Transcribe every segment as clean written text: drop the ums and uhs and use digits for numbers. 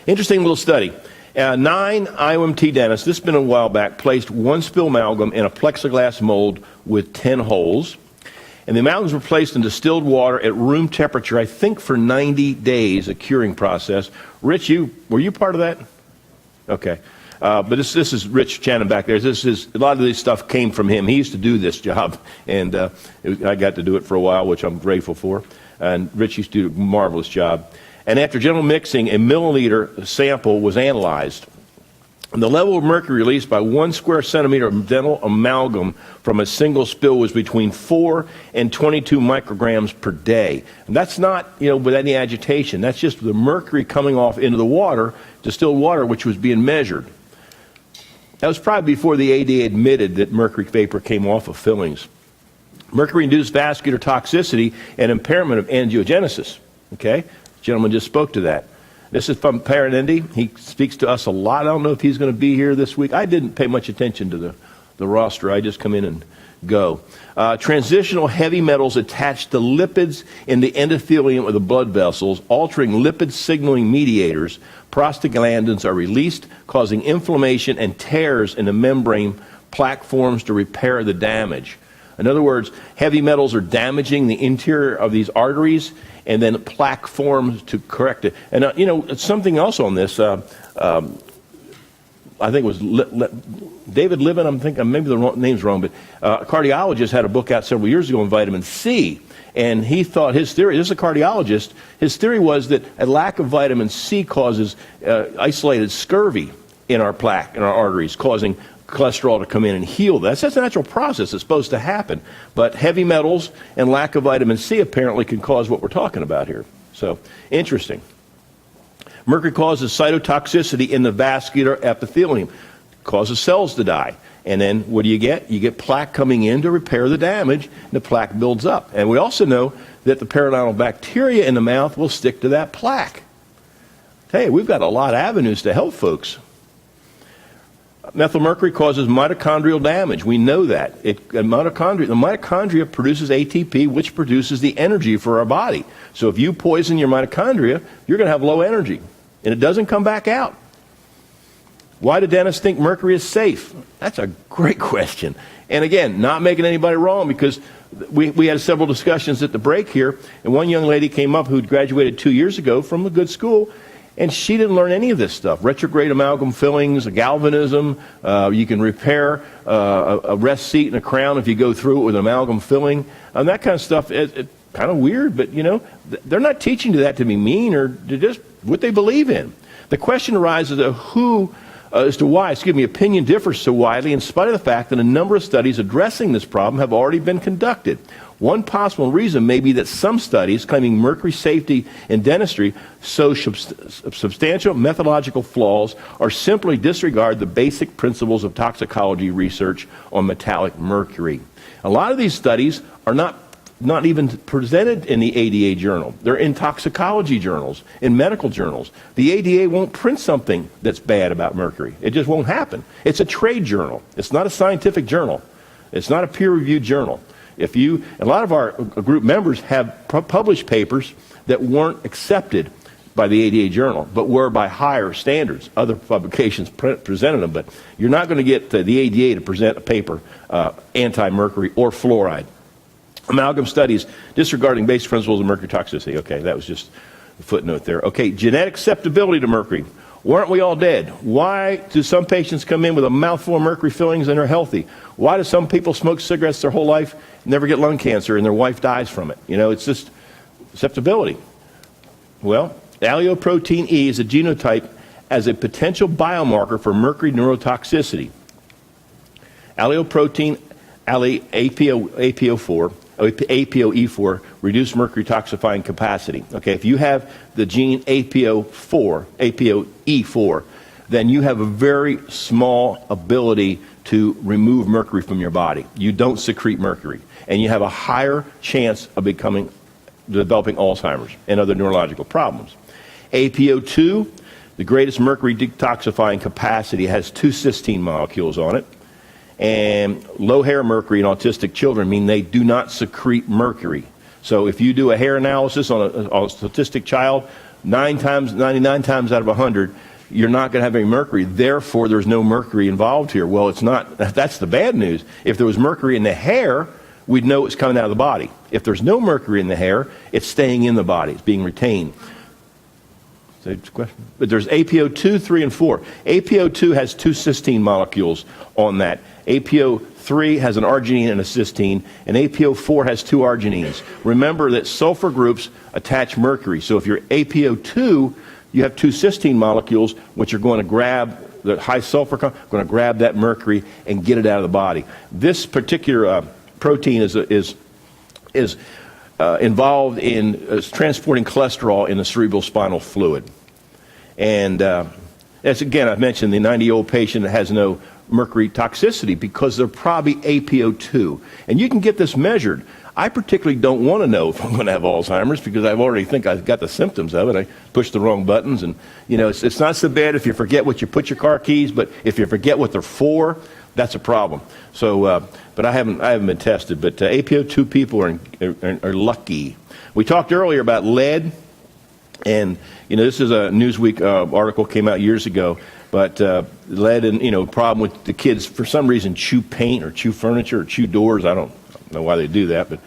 Interesting little study. 9 IAOMT dentists, this has been a while back, placed one spill amalgam in a plexiglass mold with 10 holes. And the amalgams were placed in distilled water at room temperature, I think for 90 days, a curing process. Rich, were you part of that? Okay. But this is Rich Channon back there. A lot of this stuff came from him. He used to do this job, and I got to do it for a while, which I'm grateful for. And Rich used to do a marvelous job. And after general mixing, a milliliter sample was analyzed. And the level of mercury released by 1 square centimeter of dental amalgam from a single spill was between 4 and 22 micrograms per day. And that's not, with any agitation. That's just the mercury coming off into the water, distilled water, which was being measured. That was probably before the ADA admitted that mercury vapor came off of fillings. Mercury-induced vascular toxicity and impairment of angiogenesis. Okay? The gentleman just spoke to that. This is from Parent Indy. He speaks to us a lot. I don't know if he's going to be here this week. I didn't pay much attention to the roster. I just come in and go. Transitional heavy metals attached to lipids in the endothelium of the blood vessels, altering lipid signaling mediators. Prostaglandins are released, causing inflammation and tears in the membrane. Plaque forms to repair the damage. In other words, heavy metals are damaging the interior of these arteries, and then plaque forms to correct it. And, something else on this, I think it was David Libin, I'm thinking, maybe the name's wrong, but a cardiologist had a book out several years ago on vitamin C, and he thought his theory, this is a cardiologist, his theory was that a lack of vitamin C causes isolated scurvy in our plaque, in our arteries, causing cholesterol to come in and heal. That's a natural process. It's supposed to happen. But heavy metals and lack of vitamin C apparently can cause what we're talking about here. So, interesting. Mercury causes cytotoxicity in the vascular epithelium, causes cells to die. And then what do you get? You get plaque coming in to repair the damage, and the plaque builds up. And we also know that the periodontal bacteria in the mouth will stick to that plaque. Hey, we've got a lot of avenues to help folks. Methylmercury causes mitochondrial damage. We know that. The mitochondria produces ATP, which produces the energy for our body. So if you poison your mitochondria, you're going to have low energy, and it doesn't come back out. Why do dentists think mercury is safe? That's a great question. And again, not making anybody wrong, because we had several discussions at the break here, and one young lady came up who'd graduated 2 years ago from a good school, and she didn't learn any of this stuff. Retrograde amalgam fillings, galvanism, you can repair a rest seat and a crown if you go through it with an amalgam filling. And that kind of stuff, it's kind of weird, but they're not teaching you that to be mean or to just what they believe in. The question arises as to why opinion differs so widely in spite of the fact that a number of studies addressing this problem have already been conducted. One possible reason may be that some studies claiming mercury safety in dentistry show substantial methodological flaws or simply disregard the basic principles of toxicology research on metallic mercury. A lot of these studies are not even presented in the ADA journal. They're in toxicology journals, in medical journals. The ADA won't print something that's bad about mercury. It just won't happen. It's a trade journal. It's not a scientific journal. It's not a peer-reviewed journal. A lot of our group members have published papers that weren't accepted by the ADA journal, but were by higher standards. Other publications presented them, but you're not going to get the ADA to present a paper anti-mercury or fluoride. Amalgam studies disregarding basic principles of mercury toxicity. Okay, that was just a footnote there. Okay, genetic susceptibility to mercury. Weren't we all dead? Why do some patients come in with a mouthful of mercury fillings and are healthy? Why do some people smoke cigarettes their whole life, never get lung cancer, and their wife dies from it? It's just susceptibility. Well, alloprotein E is a genotype as a potential biomarker for mercury neurotoxicity. Alloprotein APOE4 reduce mercury toxifying capacity. Okay, if you have the gene APOE4, then you have a very small ability to remove mercury from your body. You don't secrete mercury, and you have a higher chance of developing Alzheimer's and other neurological problems. APO2, the greatest mercury detoxifying capacity, has 2 cysteine molecules on it. And low hair mercury in autistic children mean they do not secrete mercury. So if you do a hair analysis on a autistic child, 99 times out of 100, you're not going to have any mercury. Therefore, there's no mercury involved here. Well, it's not. That's the bad news. If there was mercury in the hair, we'd know it's coming out of the body. If there's no mercury in the hair, it's staying in the body. It's being retained. Question? But there's APO2, 3, and 4. APO2 has 2 cysteine molecules on that. APO3 has an arginine and a cysteine, and APO4 has 2 arginines. Remember that sulfur groups attach mercury. So if you're APO2, you have 2 cysteine molecules, which are going to grab the high sulfur, going to grab that mercury and get it out of the body. This particular protein is involved in transporting cholesterol in the cerebral spinal fluid. And as again, I've mentioned, the 90-year-old patient has no mercury toxicity because they're probably APO2. And you can get this measured. I particularly don't want to know if I'm going to have Alzheimer's because I've already think I've got the symptoms of it. I pushed the wrong buttons, and you know it's not so bad if you forget what you put your car keys, but if you forget what they're for, that's a problem. So, but I haven't been tested. But APO2 people are lucky. We talked earlier about lead, and you know this is a Newsweek article came out years ago. But lead and problem with the kids for some reason chew paint or chew furniture or chew doors. I don't know why they do that, but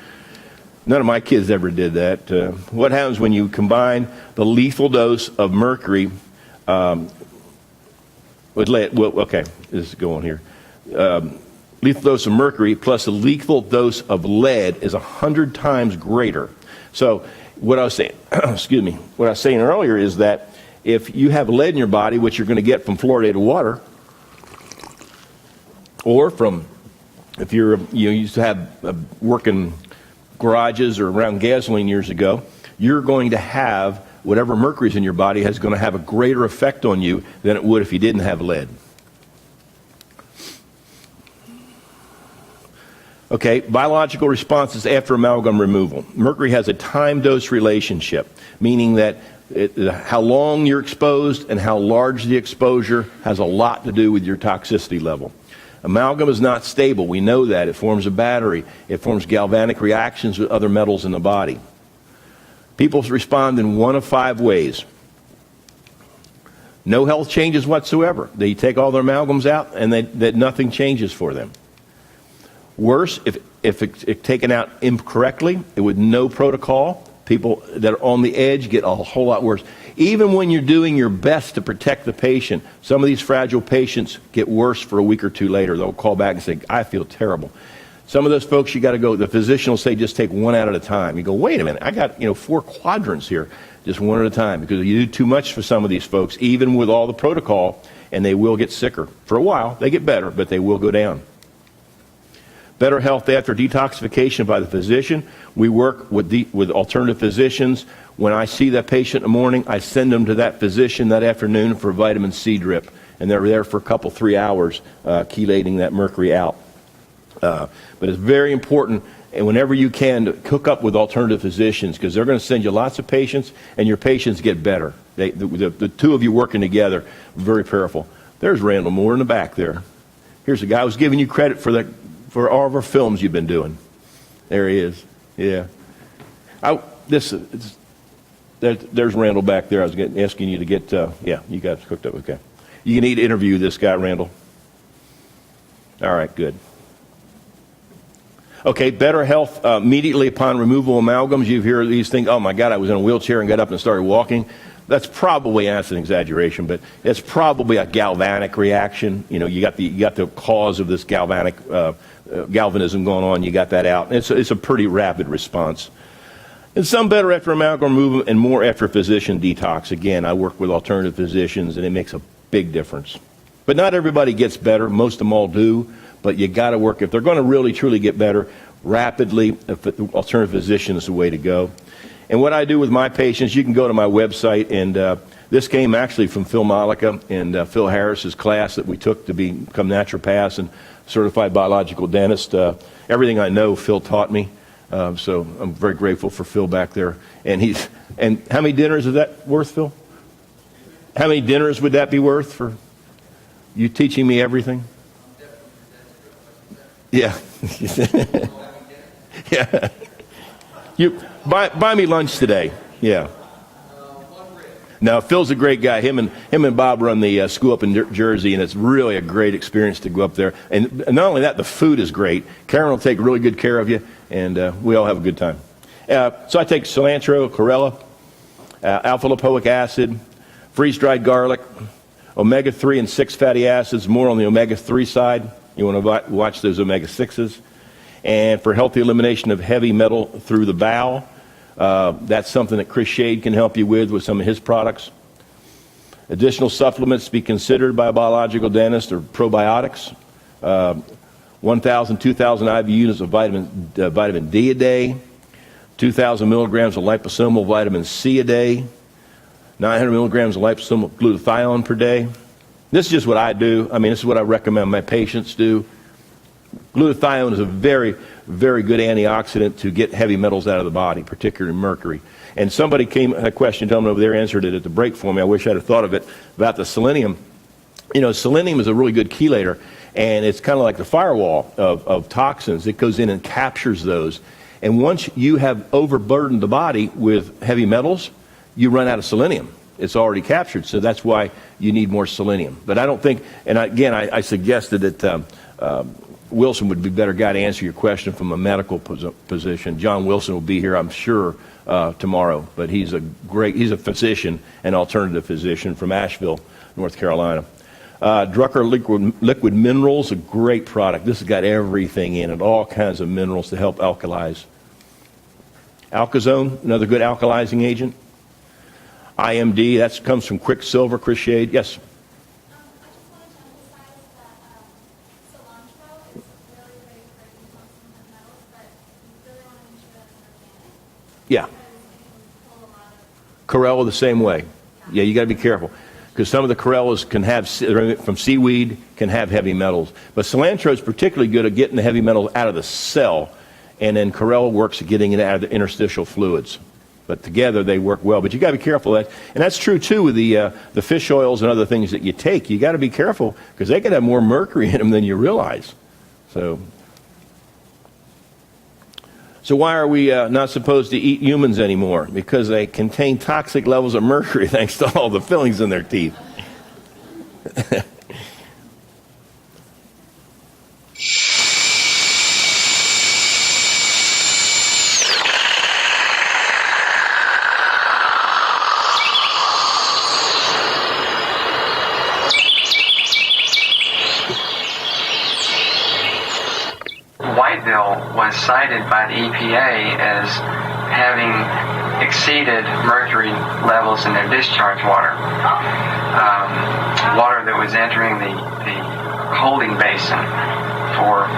none of my kids ever did that. What happens when you combine the lethal dose of mercury with lead? Well, okay, this is going here. Lethal dose of mercury plus the lethal dose of lead is 100 times greater. So what I was saying, excuse me, what I was saying earlier is that if you have lead in your body, which you're going to get from fluoridated water, or from if you used to have work in garages or around gasoline years ago, you're going to have whatever mercury's in your body is going to have a greater effect on you than it would if you didn't have lead. Okay, biological responses after amalgam removal. Mercury has a time-dose relationship, meaning that how long you're exposed and how large the exposure has a lot to do with your toxicity level. Amalgam is not stable. We know that. It forms a battery. It forms galvanic reactions with other metals in the body. People respond in one of 5 ways. No health changes whatsoever. They take all their amalgams out and that nothing changes for them. Worse, if it's taken out incorrectly, with no protocol, people that are on the edge get a whole lot worse. Even when you're doing your best to protect the patient, some of these fragile patients get worse for a week or 2 later. They'll call back and say, I feel terrible. Some of those folks, you got to go, the physician will say, just take one out at a time. You go, wait a minute, I got 4 quadrants here, just one at a time. Because you do too much for some of these folks, even with all the protocol, and they will get sicker. For a while, they get better, but they will go down. Better health after detoxification by the physician. We work with alternative physicians. When I see that patient in the morning, I send them to that physician that afternoon for a vitamin C drip. And they're there for a couple, 3 hours, chelating that mercury out. But it's very important, and whenever you can, to hook up with alternative physicians, because they're going to send you lots of patients, and your patients get better. The 2 of you working together, very powerful. There's Randall Moore in the back there. Here's a guy who's giving you credit for all of our films you've been doing. There he is. Yeah. There's Randall back there. I was asking you to get, yeah, you guys hooked up. Okay. You need to interview this guy, Randall. All right, good. Okay, better health immediately upon removal of amalgams. You hear these things, oh my God, I was in a wheelchair and got up and started walking. That's probably, that's an exaggeration, but it's probably a galvanic reaction. You got the cause of this galvanic galvanism going on. You got that out. It's a pretty rapid response. And some better after amalgam removal and more after physician detox. Again, I work with alternative physicians, and it makes a big difference. But not everybody gets better. Most of them all do. But you got to work. If they're going to really, truly get better rapidly, alternative physician is the way to go. And what I do with my patients, you can go to my website, and this came actually from Phil Malika and Phil Harris's class that we took to become naturopaths and certified biological dentist. Everything I know, Phil taught me. So I'm very grateful for Phil back there. And how many dinners is that worth, Phil? How many dinners would that be worth for you teaching me everything? Yeah. Yeah. Buy me lunch today. Yeah. Now, Phil's a great guy. Him and Bob run the school up in Jersey, and it's really a great experience to go up there. And not only that, the food is great. Karen will take really good care of you, and we all have a good time. So I take cilantro, chlorella, alpha-lipoic acid, freeze-dried garlic, omega-3 and 6 fatty acids, more on the omega-3 side. You want to watch those omega-6s. And for healthy elimination of heavy metal through the bowel, that's something that Chris Shade can help you with some of his products. Additional supplements to be considered by a biological dentist are probiotics. 1,000, 2,000 IV units of vitamin D a day. 2,000 milligrams of liposomal vitamin C a day. 900 milligrams of liposomal glutathione per day. This is just what I do. I mean, this is what I recommend my patients do. Glutathione is a very, very good antioxidant to get heavy metals out of the body, particularly mercury. And somebody had a question, gentleman over there answered it at the break for me. I wish I'd have thought of it, about the selenium. You know, selenium is a really good chelator, and it's kind of like the firewall of toxins. It goes in and captures those. And once you have overburdened the body with heavy metals, you run out of selenium. It's already captured, so that's why you need more selenium. But I don't think, and again, I suggested that Wilson would be a better guy to answer your question from a medical position. John Wilson will be here, I'm sure, tomorrow. But he's a physician, an alternative physician from Asheville, North Carolina. Drucker liquid minerals, a great product. This has got everything in it, all kinds of minerals to help alkalize. Alkazone, another good alkalizing agent. IMD, that comes from Quicksilver. Chris Shade, yes. I just wanted to emphasize that cilantro is really great for detoxing the metals, but you really want to make sure that it's organic. Yeah. Because it can pull a lot of... Chlorella the same way. Yeah, you got to be careful because some of the chlorellas can have, from seaweed, can have heavy metals. But cilantro is particularly good at getting the heavy metals out of the cell, and then chlorella works at getting it out of the interstitial fluids. But together they work well. But you got to be careful of that, and that's true too with the fish oils and other things that you take. You got to be careful because they can have more mercury in them than you realize. So why are we not supposed to eat humans anymore? Because they contain toxic levels of mercury thanks to all the fillings in their teeth. Whiteville was cited by the EPA as having exceeded mercury levels in their discharge water. Water that was entering the holding basin for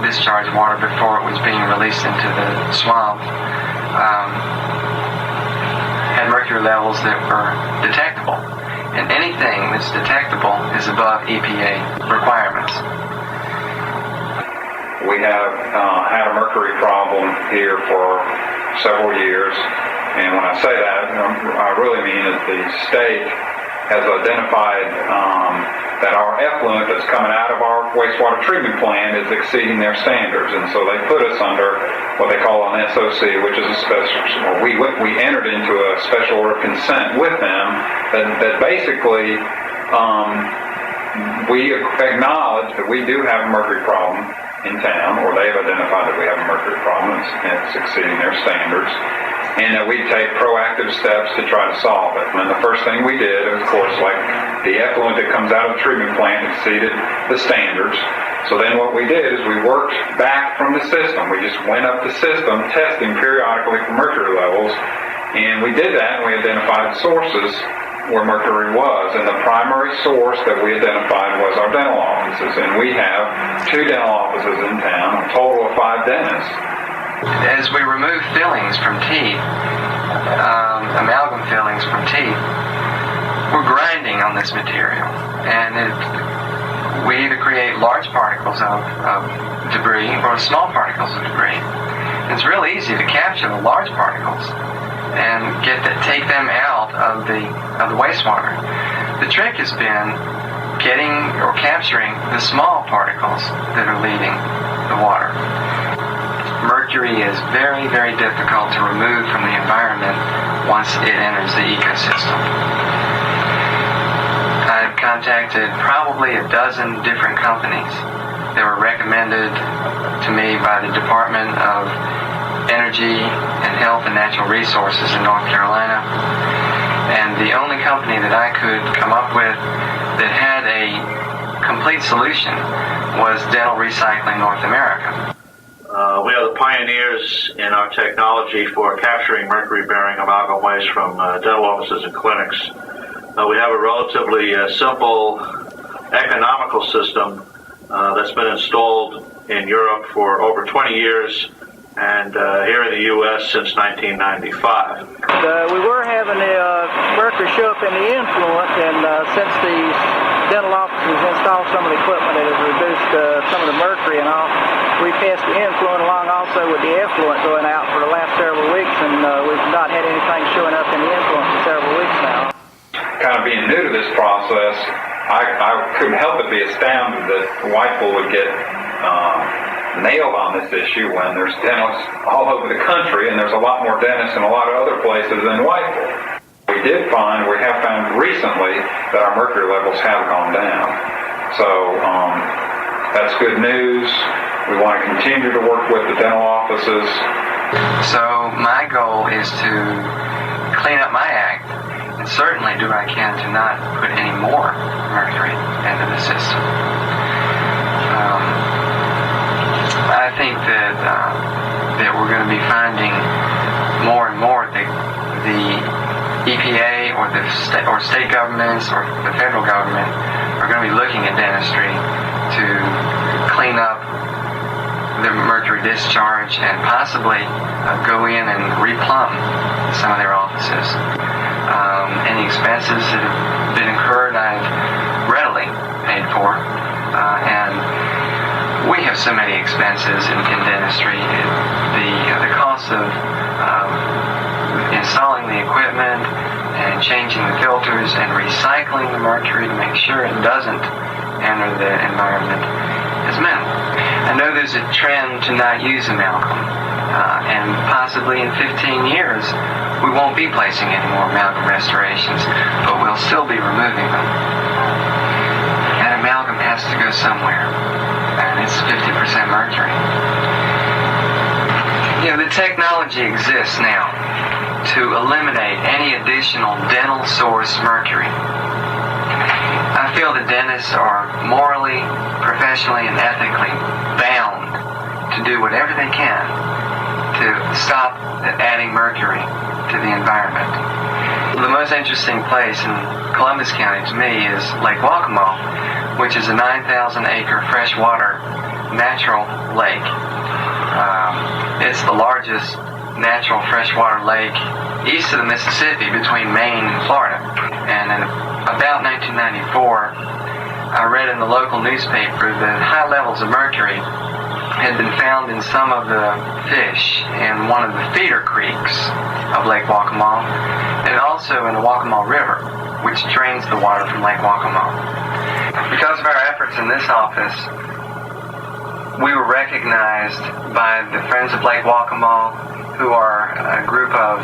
discharge water before it was being released into the swamp had mercury levels that were detectable. And anything that's detectable is above EPA requirements. We have had a mercury problem here for several years, and when I say that, I really mean that the state has identified that our effluent that's coming out of our wastewater treatment plant is exceeding their standards, and so they put us under what they call an SOC, which is a special. We entered into a special order of consent with them that basically we acknowledge that we do have a mercury problem in town, or they've identified that we have a mercury problem and it's exceeding their standards, and that we take proactive steps to try to solve it. And the first thing we did, of course, like the effluent that comes out of the treatment plant exceeded the standards. So then what we did is we worked back from the system. We just went up the system, testing periodically for mercury levels, and we did that, and we identified sources where mercury was, and the primary source that we identified was our dental offices, and we have 2 dental offices in town, a total of 5 dentists. As we remove fillings from teeth, amalgam fillings from teeth, we're grinding on this material, and we either create large particles of debris or small particles of debris. It's real easy to capture the large particles and take them out of the wastewater. The trick has been getting or capturing the small particles that are leaving the water. mercury is very, very difficult to remove from the environment once it enters the ecosystem. I've contacted probably a dozen different companies that were recommended to me by the Department of Energy and Health and Natural Resources in North Carolina. And the only company that I could come up with that had a complete solution was Dental Recycling North America. We are the pioneers in our technology for capturing mercury-bearing amalgam waste from dental offices and clinics. We have a relatively simple, economical system that's been installed in Europe for over 20 years and here in the U.S. since 1995. We were having the mercury show up in the influent, and since the dental offices installed some of the equipment that has reduced some of the mercury and all, we passed the influent along also with the effluent going out for the last several weeks, and we've not had anything showing up in the influent for several weeks now. Kind of being new to this process, I couldn't help but be astounded that Whiteville would get nailed on this issue when there's dentists all over the country, and there's a lot more dentists in a lot of other places than Whiteville. We have found recently that our mercury levels have gone down. So that's good news. We want to continue to work with the dental offices. So my goal is to clean up my act and certainly do what I can to not put any more mercury into the system. I think that we're going to be finding more and more that the EPA or state governments or the federal government are going to be looking at dentistry to clean up the mercury discharge and possibly go in and replumb some of their offices. Any expenses that have been incurred, I've readily paid for, and we have so many expenses in dentistry. The cost of installing the equipment and changing the filters and recycling the mercury to make sure it doesn't enter the environment is minimal. I know there's a trend to not use amalgam, and possibly in 15 years we won't be placing any more amalgam restorations, but we'll still be removing them. That amalgam has to go somewhere, and it's 50% mercury. You know, the technology exists now to eliminate any additional dental source mercury. I feel that dentists are morally, professionally, and ethically bound to do whatever they can to stop adding mercury to the environment. The most interesting place in Columbus County to me is Lake Waccamaw, which is a 9,000-acre freshwater natural lake. It's the largest natural freshwater lake east of the Mississippi between Maine and Florida. And in about 1994, I read in the local newspaper that high levels of mercury had been found in some of the fish in one of the feeder creeks of Lake Waccamaw, and also in the Waccamaw River, which drains the water from Lake Waccamaw. Because of our efforts in this office, we were recognized by the Friends of Lake Waccamaw, who are a group of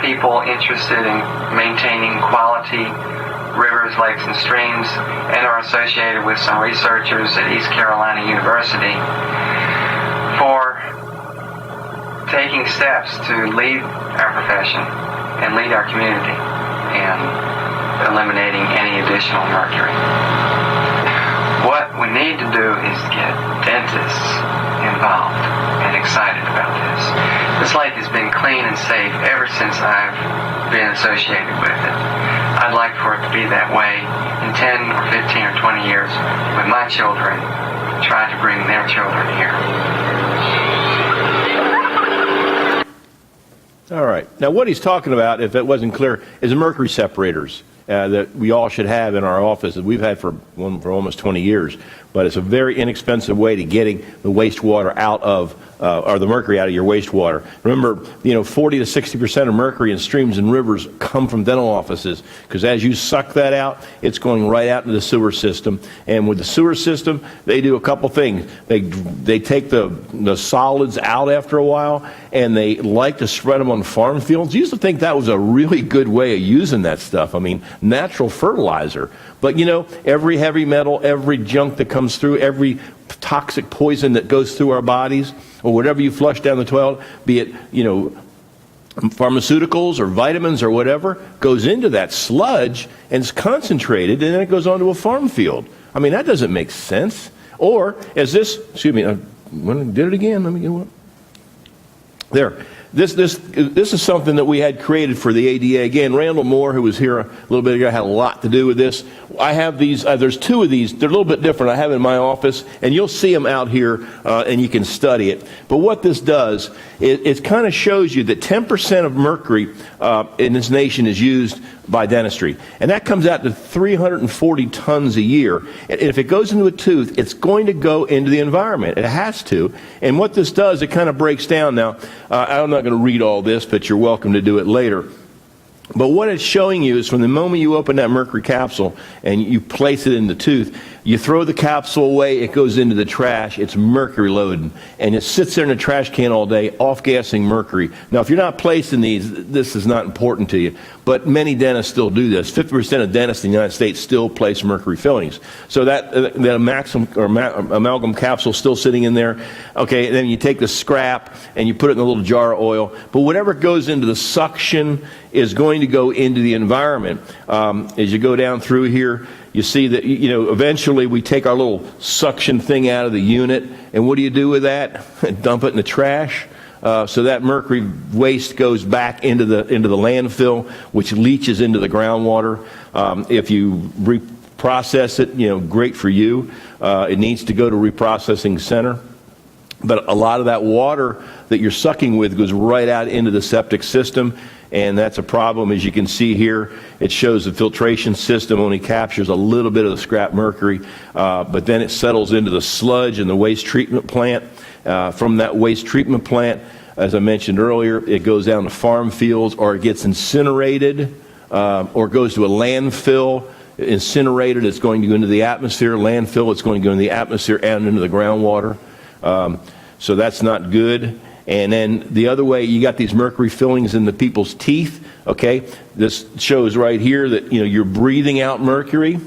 people interested in maintaining quality rivers, lakes, and streams, and are associated with some researchers at East Carolina University, for taking steps to lead our profession and lead our community in eliminating any additional mercury. What we need to do is get dentists involved and excited about this. This lake has been clean and safe ever since I've been associated with it. I'd like for it to be that way in 10 or 15 or 20 years when my children try to bring their children here. All right. Now, what he's talking about, if it wasn't clear, is the mercury separators that we all should have in our office. We've had for almost 20 years. But it's a very inexpensive way to getting the wastewater out of or the mercury out of your wastewater. Remember, 40 to 60% of mercury in streams and rivers come from dental offices, because as you suck that out, it's going right out into the sewer system. And with the sewer system, they do a couple things. They take the solids out after a while, and they like to spread them on farm fields. You used to think that was a really good way of using that stuff. I mean, natural fertilizer. But every heavy metal, every junk that comes through, every toxic poison that goes through our bodies, or whatever you flush down the toilet, be it, pharmaceuticals or vitamins or whatever, goes into that sludge and is concentrated, and then it goes onto a farm field. I mean, that doesn't make sense. Or, as this, excuse me, I did it again. Let me get one. There. This is something that we had created for the ADA. Again, Randall Moore, who was here a little bit ago, had a lot to do with this. I have these, there's two of these. They're a little bit different. I have in my office, and you'll see them out here, and you can study it. But what this does, it kind of shows you that 10% of mercury in this nation is used by dentistry. And that comes out to 340 tons a year. And if it goes into a tooth, it's going to go into the environment. It has to. And what this does, it kind of breaks down. Now, I'm not going to read all this, but you're welcome to do it later. But what it's showing you is from the moment you open that mercury capsule and you place it in the tooth, you throw the capsule away, it goes into the trash, it's mercury loaded, and it sits there in the trash can all day, off-gassing mercury. Now, if you're not placing these, this is not important to you, but many dentists still do this. 50% of dentists in the United States still place mercury fillings. So that amalgam capsule still sitting in there. Okay, then you take the scrap and you put it in a little jar of oil, but whatever goes into the suction is going to go into the environment. As you go down through here, you see that, eventually we take our little suction thing out of the unit, and what do you do with that? Dump it in the trash. So that mercury waste goes back into the landfill, which leaches into the groundwater. If you reprocess it, great for you. It needs to go to a reprocessing center. But a lot of that water that you're sucking with goes right out into the septic system, and that's a problem. As you can see here, it shows the filtration system only captures a little bit of the scrap mercury, but then it settles into the sludge in the waste treatment plant. From that waste treatment plant, as I mentioned earlier, it goes down to farm fields, or it gets incinerated, or goes to a landfill. Incinerated, it's going to go into the atmosphere. Landfill, it's going to go into the atmosphere and into the groundwater. So that's not good. And then the other way, you got these mercury fillings in the people's teeth. Okay, this shows right here that you're breathing out mercury,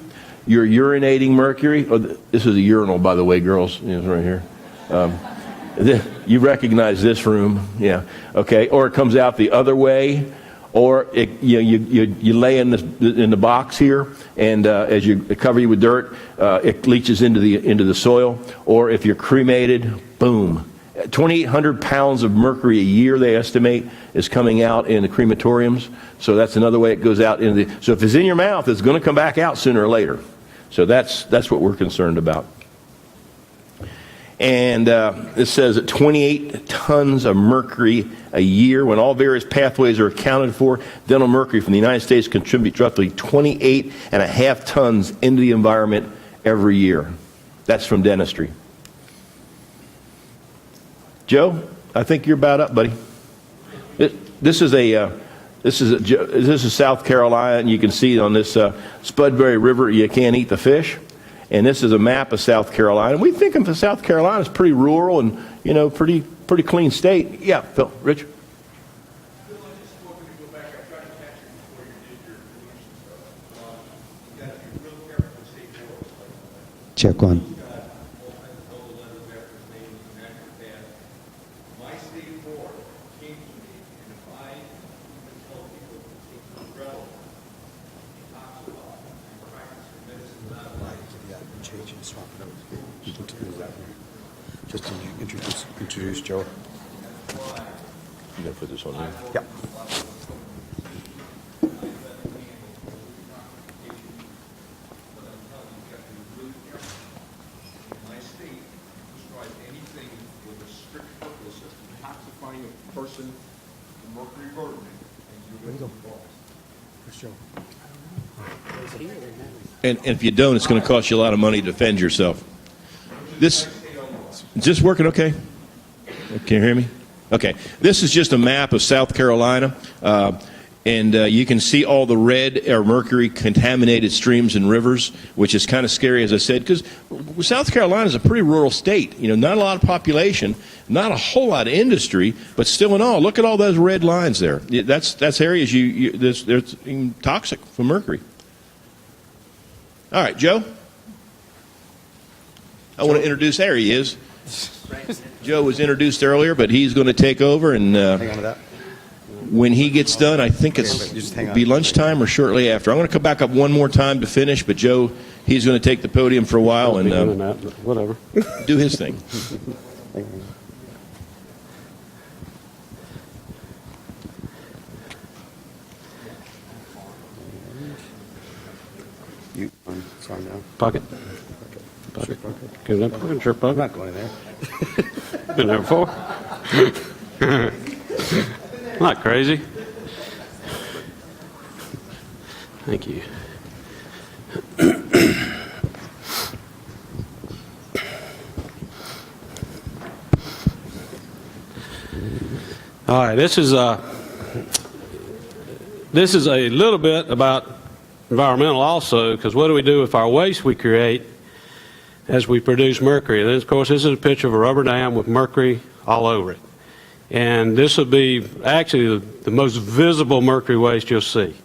you're urinating mercury. Oh, this is a urinal, by the way, girls. It's right here. You recognize this room, yeah? Okay, or it comes out the other way, or you lay in the box here, and as you cover you with dirt, it leaches into the soil. Or if you're cremated, boom. 2,800 pounds of mercury a year, they estimate, is coming out in the crematoriums. So that's another way it goes out into the. So if it's in your mouth, it's going to come back out sooner or later. So that's what we're concerned about. And it says that 28 tons of mercury a year. When all various pathways are accounted for, dental mercury from the United States contributes roughly 28.5 tons into the environment every year. That's from dentistry. Joe, I think you're about up, buddy. This is South Carolina, and you can see on this Spudberry River you can't eat the fish. And this is a map of South Carolina. We think of South Carolina as pretty rural and pretty clean state. Yeah, Phil, Rich. Check one. Just introduce Joe. You gotta put this on here. Yep. My state describes anything with a strict purpose of detoxifying a person from mercury burden and you And if you don't, it's going to cost you a lot of money to defend yourself. Is this working okay? Can you hear me? Okay. This is just a map of South Carolina. And you can see all the red or mercury-contaminated streams and rivers, which is kind of scary, as I said, because South Carolina is a pretty rural state. You know, not a lot of population, not a whole lot of industry, but still in all, look at all those red lines there. That's areas that's toxic for mercury. All right, Joe. I want to introduce. There he is. Joe was introduced earlier, but he's going to take over and. Hang on to that. When he gets done, I think it's be lunchtime or shortly after. I'm going to come back up one more time to finish, but Joe, he's going to take the podium for a while and whatever. do his thing. You, sorry, now. Pocket. Pocket. Give that pocket. Sure, I'm pocket. not going in there. Been there before. Not crazy. Thank you. All right, this is a little bit about environmental also, because what do we do with our waste we create as we produce mercury? And of course, this is a picture of a rubber dam with mercury all over it. And this will be actually the most visible mercury waste you'll see.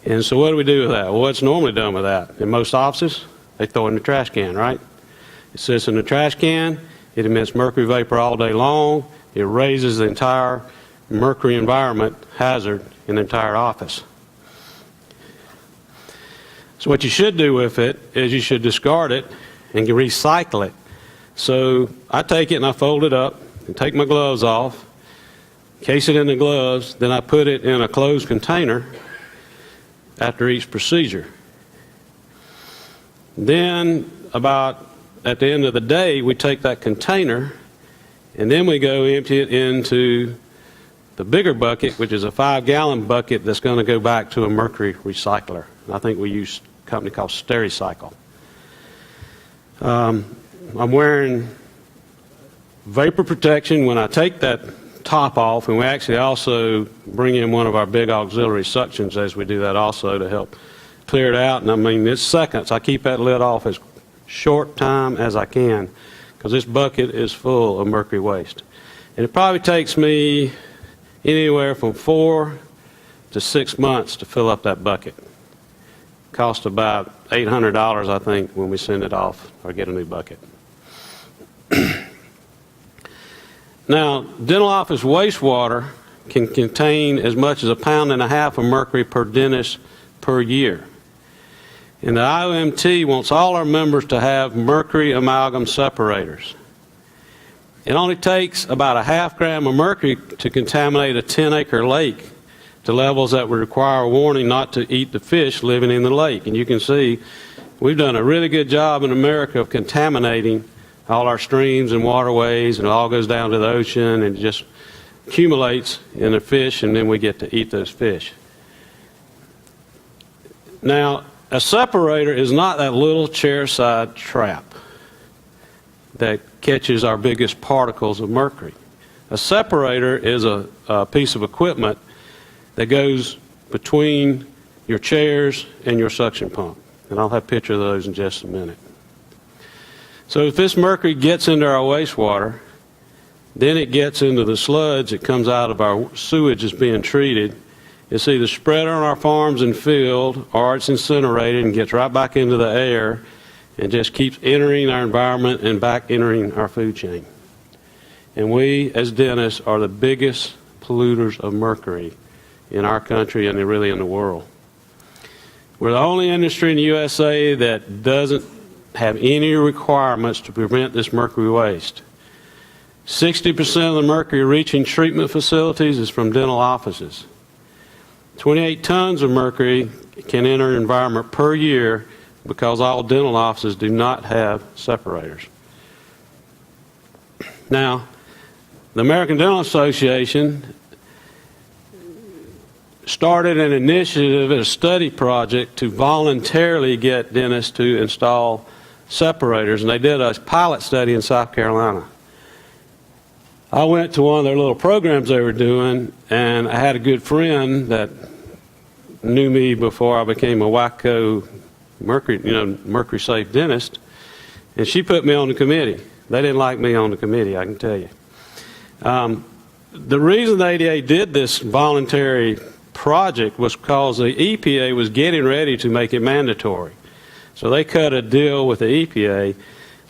And so what do we do with that? Well, what's normally done with that? In most offices, they throw it in the trash can, right? It sits in the trash can. It emits mercury vapor all day long. It raises the entire mercury environment hazard in the entire office. So what you should do with it is you should discard it and recycle it. So I take it and I fold it up and take my gloves off, case it in the gloves, then I put it in a closed container after each procedure. Then about at the end of the day, we take that container and then we go empty it into the bigger bucket, which is a 5-gallon bucket that's going to go back to a mercury recycler. And I think we use a company called Stericycle. I'm wearing vapor protection when I take that top off, and we actually also bring in one of our big auxiliary suctions as we do that also to help clear it out. And I mean, it's seconds. I keep that lid off as short time as I can because this bucket is full of mercury waste. And it probably takes me anywhere from 4 to 6 months to fill up that bucket. Costs about $800, I think, when we send it off or get a new bucket. Now, dental office wastewater can contain as much as 1.5 pounds of mercury per dentist per year. And the IAOMT wants all our members to have mercury amalgam separators. It only takes about 0.5 gram of mercury to contaminate a 10-acre lake to levels that would require a warning not to eat the fish living in the lake. And you can see we've done a really good job in America of contaminating all our streams and waterways, and it all goes down to the ocean and just accumulates in the fish, and then we get to eat those fish. Now, a separator is not that little chair-side trap that catches our biggest particles of mercury. A separator is a piece of equipment that goes between your chairs and your suction pump. And I'll have a picture of those in just a minute. So if this mercury gets into our wastewater, then it gets into the sludge that comes out of our sewage that's being treated. It's either spread on our farms and field, or it's incinerated and gets right back into the air and just keeps entering our environment and back entering our food chain. And we, as dentists, are the biggest polluters of mercury in our country and really in the world. We're the only industry in the USA that doesn't have any requirements to prevent this mercury waste. 60% of the mercury reaching treatment facilities is from dental offices. 28 tons of mercury can enter the environment per year because all dental offices do not have separators. Now, the American Dental Association started an initiative, a study project to voluntarily get dentists to install separators, and they did a pilot study in South Carolina. I went to one of their little programs they were doing, and I had a good friend that knew me before I became a WACO Mercury-Safe dentist, and she put me on the committee. They didn't like me on the committee, I can tell you. The reason the ADA did this voluntary project was because the EPA was getting ready to make it mandatory. So they cut a deal with the EPA.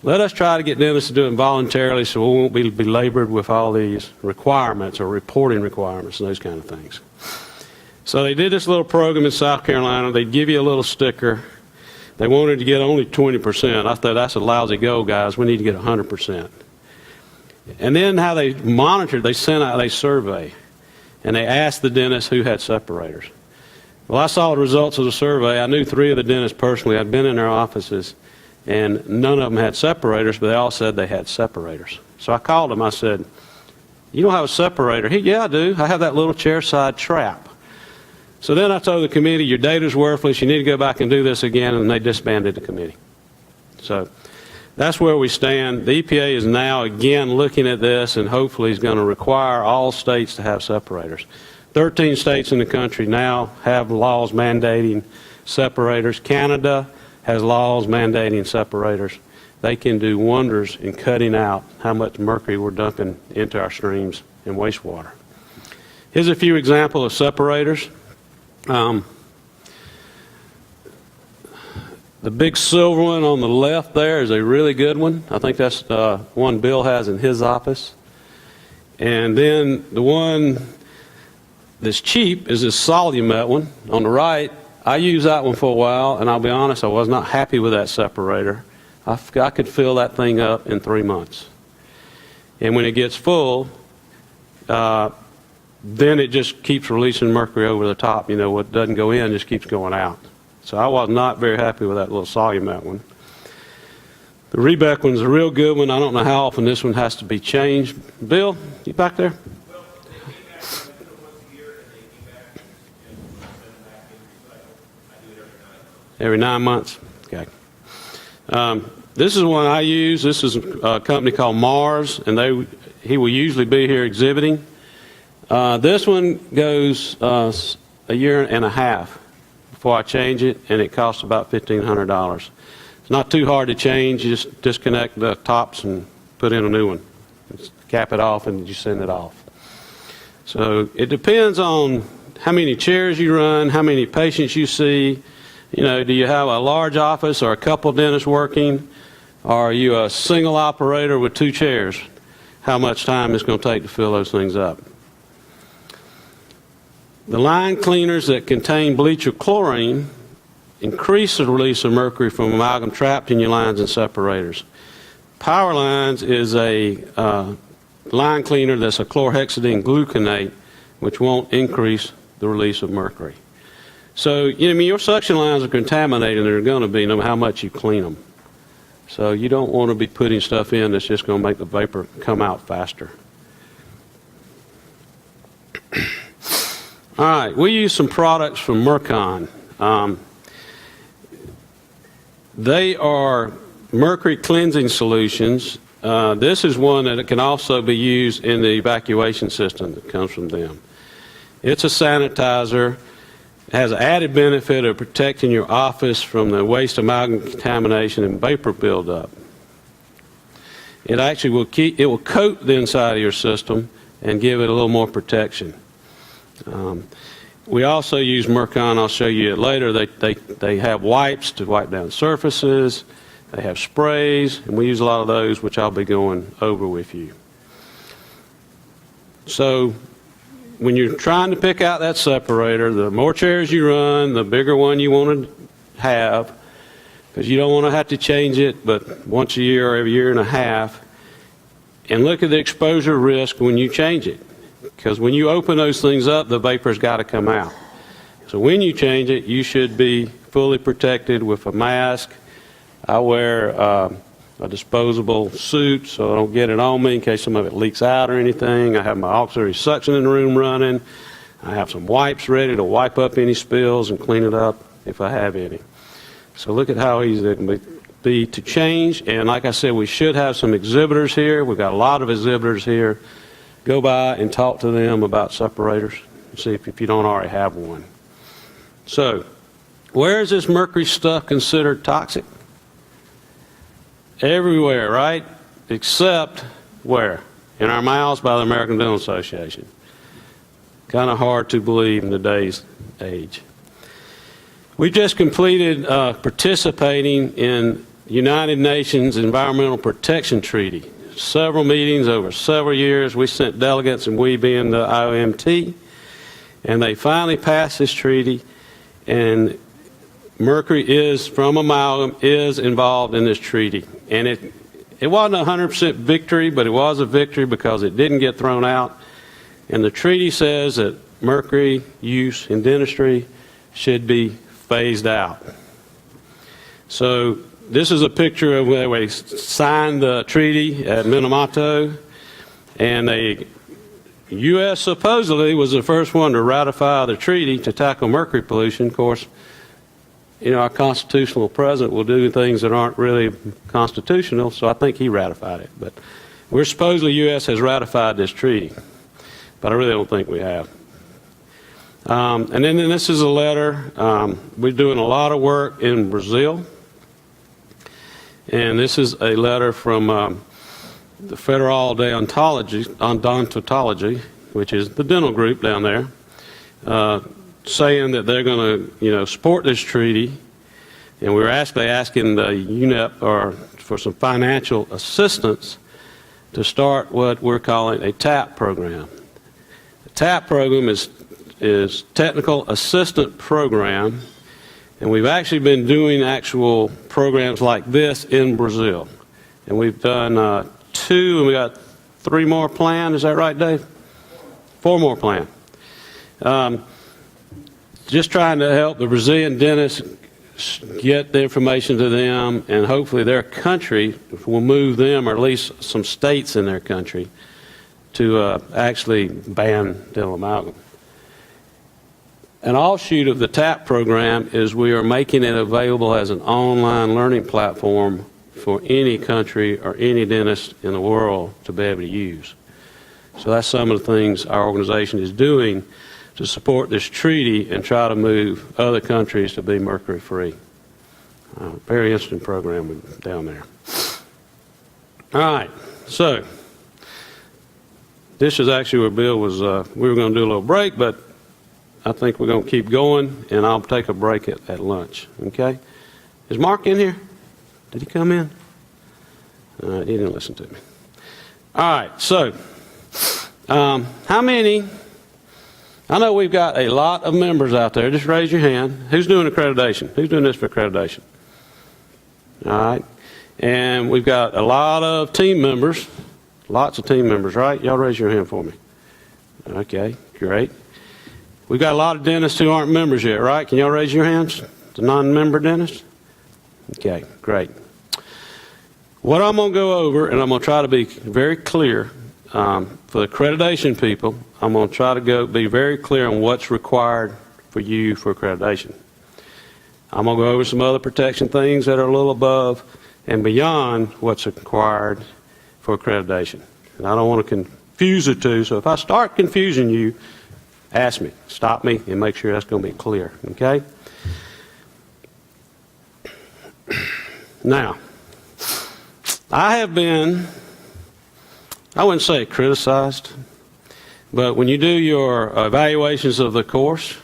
Let us try to get dentists to do it voluntarily so we won't be belabored with all these requirements or reporting requirements and those kind of things. So they did this little program in South Carolina. They'd give you a little sticker. They wanted to get only 20%. I thought, that's a lousy goal, guys. We need to get 100%. And then how they monitored, they sent out a survey, and they asked the dentists who had separators. Well, I saw the results of the survey. I knew 3 of the dentists personally. I'd been in their offices, and none of them had separators, but they all said they had separators. So I called them. I said, you don't have a separator? Yeah, I do. I have that little chair-side trap. So then I told the committee, your data's worthless. You need to go back and do this again, and they disbanded the committee. So that's where we stand. The EPA is now again looking at this, and hopefully is going to require all states to have separators. 13 states in the country now have laws mandating separators. Canada has laws mandating separators. They can do wonders in cutting out how much mercury we're dumping into our streams and wastewater. Here's a few examples of separators. The big silver one on the left there is a really good one. I think that's one Bill has in his office. And then the one that's cheap is this Solumet one on the right. I used that one for a while, and I'll be honest, I was not happy with that separator. I could fill that thing up in 3 months. And when it gets full, then it just keeps releasing mercury over the top. You know, what doesn't go in just keeps going out. So I was not very happy with that little Solumet one. The Rebec one's a real good one. I don't know how often this one has to be changed. Bill, you back there? Well, they came back once a year, and they came back and send them back in recycle. I do it every 9 months. Every 9 months? Okay. This is one I use. This is a company called Mars, and he will usually be here exhibiting. This one goes a year and a half before I change it, and it costs about $1,500. It's not too hard to change. You just disconnect the tops and put in a new one. Just cap it off and you send it off. So it depends on how many chairs you run, how many patients you see. You know, do you have a large office or a couple dentists working? Or are you a single operator with 2 chairs? How much time it's going to take to fill those things up? The line cleaners that contain bleach or chlorine increase the release of mercury from amalgam trapped in your lines and separators. Power Lines is a line cleaner that's a chlorhexidine gluconate, which won't increase the release of mercury. So, you know, I mean, your suction lines are contaminated, and they're going to be no matter how much you clean them. So you don't want to be putting stuff in that's just going to make the vapor come out faster. All right, we use some products from Mercon. They are mercury cleansing solutions. This is one that can also be used in the evacuation system that comes from them. It's a sanitizer. It has an added benefit of protecting your office from the waste amalgam contamination and vapor buildup. It actually will coat the inside of your system and give it a little more protection. We also use Mercon. I'll show you it later. They have wipes to wipe down surfaces. They have sprays, and we use a lot of those, which I'll be going over with you. So when you're trying to pick out that separator, the more chairs you run, the bigger one you want to have, because you don't want to have to change it but once a year or every year and a half. And look at the exposure risk when you change it, because when you open those things up, the vapor's got to come out. So when you change it, you should be fully protected with a mask. I wear a disposable suit so I don't get it on me in case some of it leaks out or anything. I have my auxiliary suction in the room running. I have some wipes ready to wipe up any spills and clean it up if I have any. So look at how easy it can be to change. And like I said, we should have some exhibitors here. We've got a lot of exhibitors here go by and talk to them about separators. See if you don't already have one. So, where is this mercury stuff considered toxic? Everywhere, right? Except where? In our mouths by the American Dental Association. Kind of hard to believe in today's age. We just completed participating in United Nations Environmental Protection Treaty. Several meetings over several years. We sent delegates, and we being the IAOMT, and they finally passed this treaty, and mercury is, from amalgam, is involved in this treaty. And it wasn't a 100% victory, but it was a victory because it didn't get thrown out. And the treaty says that mercury use in dentistry should be phased out. So this is a picture of where we signed the treaty at Minamoto, and the U.S. supposedly was the first one to ratify the treaty to tackle mercury pollution. Of course, you know, our constitutional president will do things that aren't really constitutional, so I think he ratified it. But we're supposedly U.S. has ratified this treaty, but I really don't think we have. And then this is a letter. We're doing a lot of work in Brazil. And this is a letter from the Federal Odontology, which is the dental group down there, saying that they're going to, support this treaty. And we're actually asking the UNEP for some financial assistance to start what we're calling a TAP program. The TAP program is Technical Assistant Program. And we've actually been doing actual programs like this in Brazil. And we've done 2, and we got 3 more planned. Is that right, Dave? 4 more planned. Just trying to help the Brazilian dentists get the information to them, and hopefully their country will move them, or at least some states in their country, to actually ban dental amalgam. An offshoot of the TAP program is we are making it available as an online learning platform for any country or any dentist in the world to be able to use. So that's some of the things our organization is doing to support this treaty and try to move other countries to be mercury-free. Very interesting program down there. All right, so this is actually where Bill was, we were going to do a little break, but I think we're going to keep going, and I'll take a break at lunch, okay? Is Mark in here? Did he come in? He didn't listen to me. All right, so how many, I know we've got a lot of members out there. Just raise your hand. Who's doing accreditation? Who's doing this for accreditation? All right, and we've got a lot of team members, lots of team members, right? Y'all raise your hand for me. Okay, great. We've got a lot of dentists who aren't members yet, right? Can y'all raise your hands? The non-member dentists? Okay, great. What I'm going to go over, and I'm going to try to be very clear, for the accreditation people, I'm going to try to be very clear on what's required for you for accreditation. I'm going to go over some other protection things that are a little above and beyond what's required for accreditation. And I don't want to confuse the two, so if I start confusing you, ask me, stop me, and make sure that's going to be clear, okay? Now, I have been, I wouldn't say criticized, but when you do your evaluations of the course,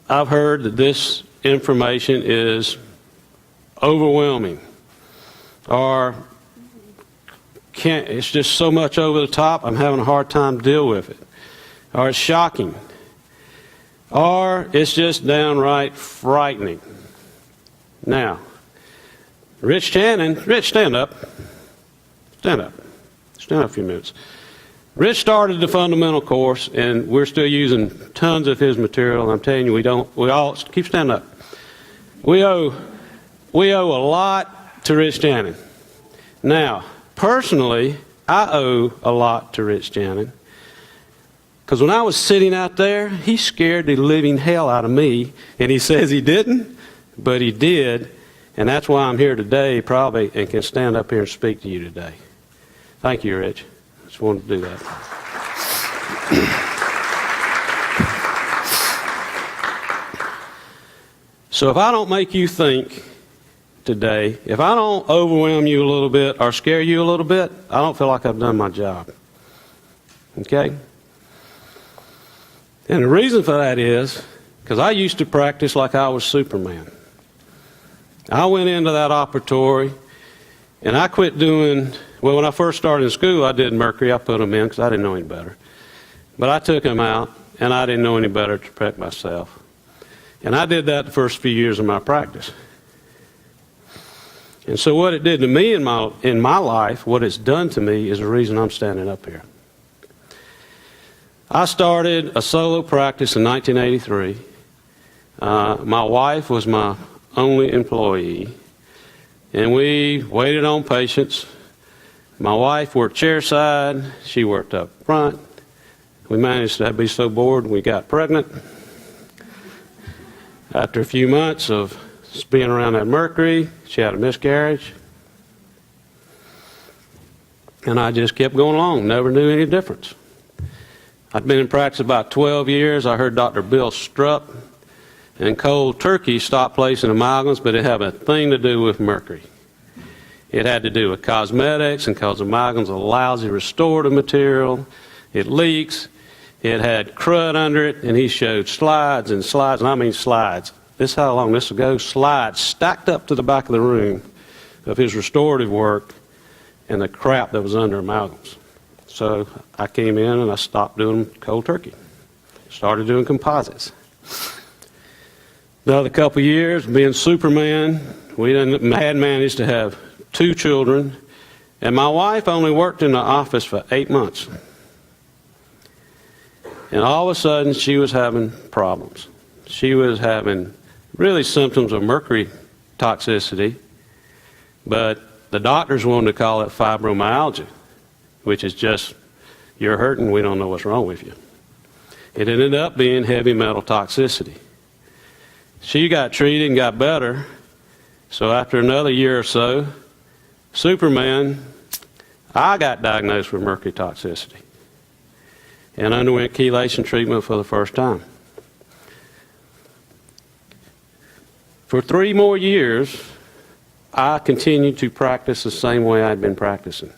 I've heard that this information is overwhelming, or it's just so much over the top, I'm having a hard time to deal with it. Or it's shocking, or it's just downright frightening. Now, Rich Channon, Rich, stand up. Stand up. Stand up a few minutes. Rich started the fundamental course, and we're still using tons of his material. I'm telling you, we all, keep standing up. We owe a lot to Rich Channon. Now, personally, I owe a lot to Rich Channon. Because when I was sitting out there, he scared the living hell out of me, and he says he didn't, but he did, and that's why I'm here today probably and can stand up here and speak to you today. Thank you, Rich. Just wanted to do that. So if I don't make you think today, if I don't overwhelm you a little bit or scare you a little bit, I don't feel like I've done my job. Okay? And the reason for that is because I used to practice like I was Superman. I went into that operatory and I quit doing, well, when I first started in school, I did Mercury. I put them in because I didn't know any better. But I took them out and I didn't know any better to protect myself. And I did that the first few years of my practice. And so what it did to me in my life, what it's done to me, is the reason I'm standing up here. I started a solo practice in 1983. My wife was my only employee, and we waited on patients. My wife worked chairside, she worked up front. We managed to be so bored we got pregnant. After a few months of being around that mercury, she had a miscarriage. And I just kept going along, never knew any difference. I'd been in practice about 12 years. I heard Dr. Bill Strupp and cold turkey stopped placing amalgams, but it had a thing to do with mercury. It had to do with cosmetics, and because amalgam's a lousy restorative material, it leaks. It had crud under it, and he showed slides and slides, and I mean slides. This is how long this will go. Slides stacked up to the back of the room of his restorative work and the crap that was under amalgams. So I came in and I stopped doing cold turkey. Started doing composites. Another couple of years, being Superman, we had managed to have 2 children, and my wife only worked in the office for 8 months. And all of a sudden, she was having problems. She was having really symptoms of mercury toxicity, but the doctors wanted to call it fibromyalgia, which is just, you're hurting, we don't know what's wrong with you. It ended up being heavy metal toxicity. She got treated and got better, so after another year or so, Superman, I got diagnosed with mercury toxicity and underwent chelation treatment for the first time. For 3 more years, I continued to practice the same way I'd been practicing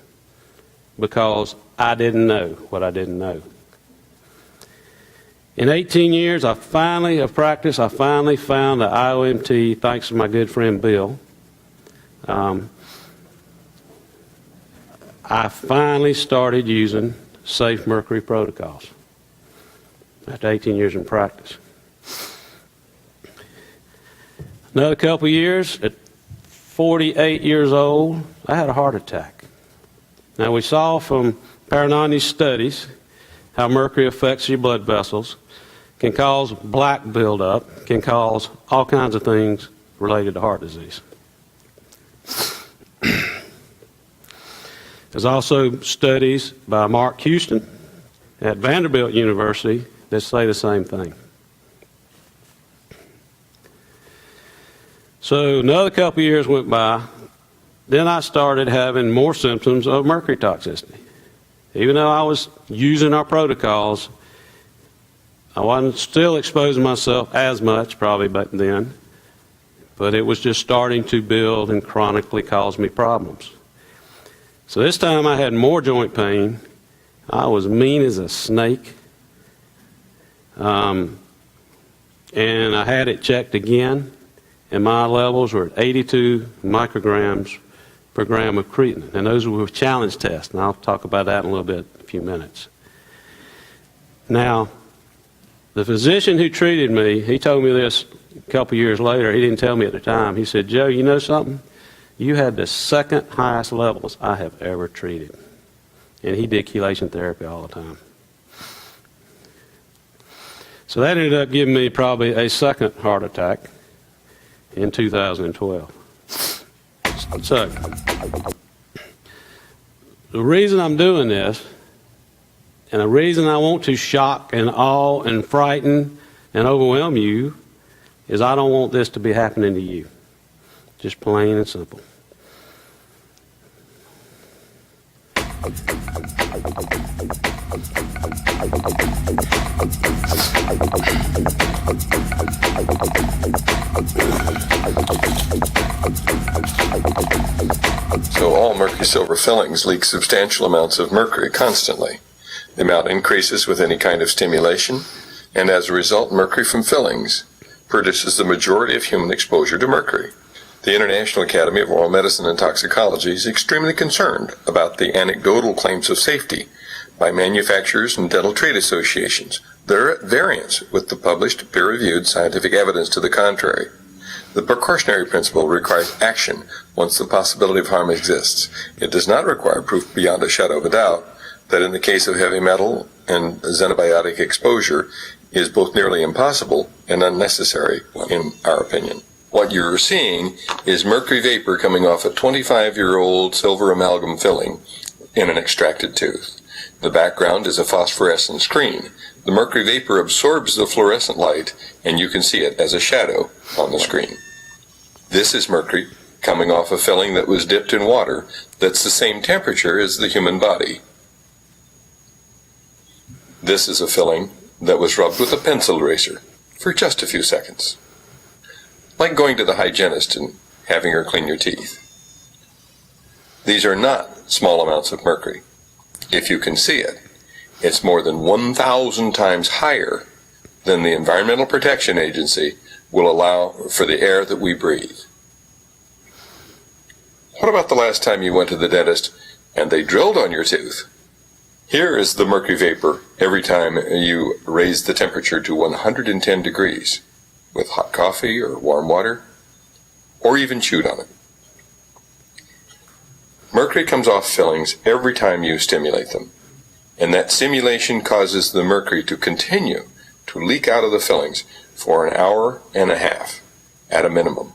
because I didn't know what I didn't know. In 18 years of practice, I finally found the IAOMT, thanks to my good friend Bill. I finally started using safe mercury protocols after 18 years in practice. Another couple of years, at 48 years old, I had a heart attack. Now we saw from Paranani's studies how mercury affects your blood vessels, can cause black buildup, can cause all kinds of things related to heart disease. There's also studies by Mark Houston at Vanderbilt University that say the same thing. So another couple of years went by. Then I started having more symptoms of mercury toxicity. Even though I was using our protocols, I wasn't still exposing myself as much, probably back then, but it was just starting to build and chronically cause me problems. So this time I had more joint pain. I was mean as a snake. And I had it checked again, and my levels were at 82 micrograms per gram of creatinine. And those were challenge tests, and I'll talk about that in a little bit, a few minutes. Now, the physician who treated me, he told me this a couple years later. He didn't tell me at the time. He said, "Joe, you know something? You had the second highest levels I have ever treated." And he did chelation therapy all the time. So that ended up giving me probably a second heart attack in 2012. So, the reason I'm doing this, and the reason I want to shock and awe and frighten and overwhelm you, is I don't want this to be happening to you. Just plain and simple. So all mercury silver fillings leak substantial amounts of mercury constantly. The amount increases with any kind of stimulation, and as a result, mercury from fillings produces the majority of human exposure to mercury. The International Academy of Oral Medicine and Toxicology is extremely concerned about the anecdotal claims of safety by manufacturers and dental trade associations that are at variance with the published peer-reviewed scientific evidence to the contrary. The precautionary principle requires action once the possibility of harm exists. It does not require proof beyond a shadow of a doubt that in the case of heavy metal and xenobiotic exposure is both nearly impossible and unnecessary, in our opinion. What you're seeing is mercury vapor coming off a 25-year-old silver amalgam filling in an extracted tooth. The background is a phosphorescent screen. The mercury vapor absorbs the fluorescent light, and you can see it as a shadow on the screen. This is mercury coming off a filling that was dipped in water that's the same temperature as the human body. This is a filling that was rubbed with a pencil eraser for just a few seconds. Like going to the hygienist and having her clean your teeth. These are not small amounts of mercury. If you can see it, it's more than 1,000 times higher than the Environmental Protection Agency will allow for the air that we breathe. What about the last time you went to the dentist and they drilled on your tooth? Here is the mercury vapor every time you raise the temperature to 110 degrees with hot coffee or warm water, or even chewed on it. Mercury comes off fillings every time you stimulate them, and that stimulation causes the mercury to continue to leak out of the fillings for an hour and a half at a minimum.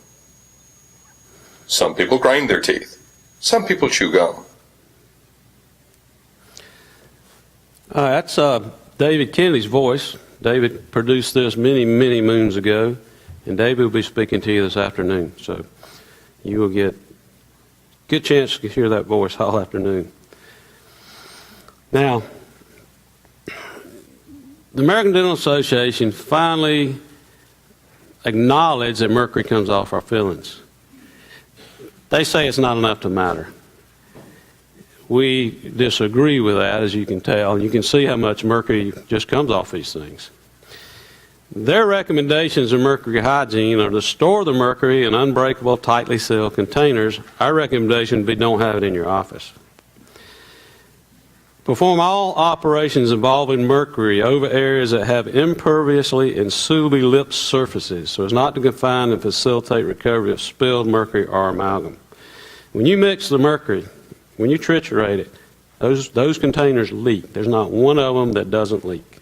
Some people grind their teeth. Some people chew gum. That's David Kennedy's voice. David produced this many, many moons ago, and David will be speaking to you this afternoon. So you will get a good chance to hear that voice all afternoon. Now, the American Dental Association finally acknowledged that mercury comes off our fillings. They say it's not enough to matter. We disagree with that, as you can tell. You can see how much mercury just comes off these things. Their recommendations of mercury hygiene are to store the mercury in unbreakable, tightly sealed containers. Our recommendation would be don't have it in your office. Perform all operations involving mercury over areas that have imperviously and suitably lipped surfaces, so as not to confine and facilitate recovery of spilled mercury or amalgam. When you mix the mercury, when you triturate it, those containers leak. There's not one of them that doesn't leak.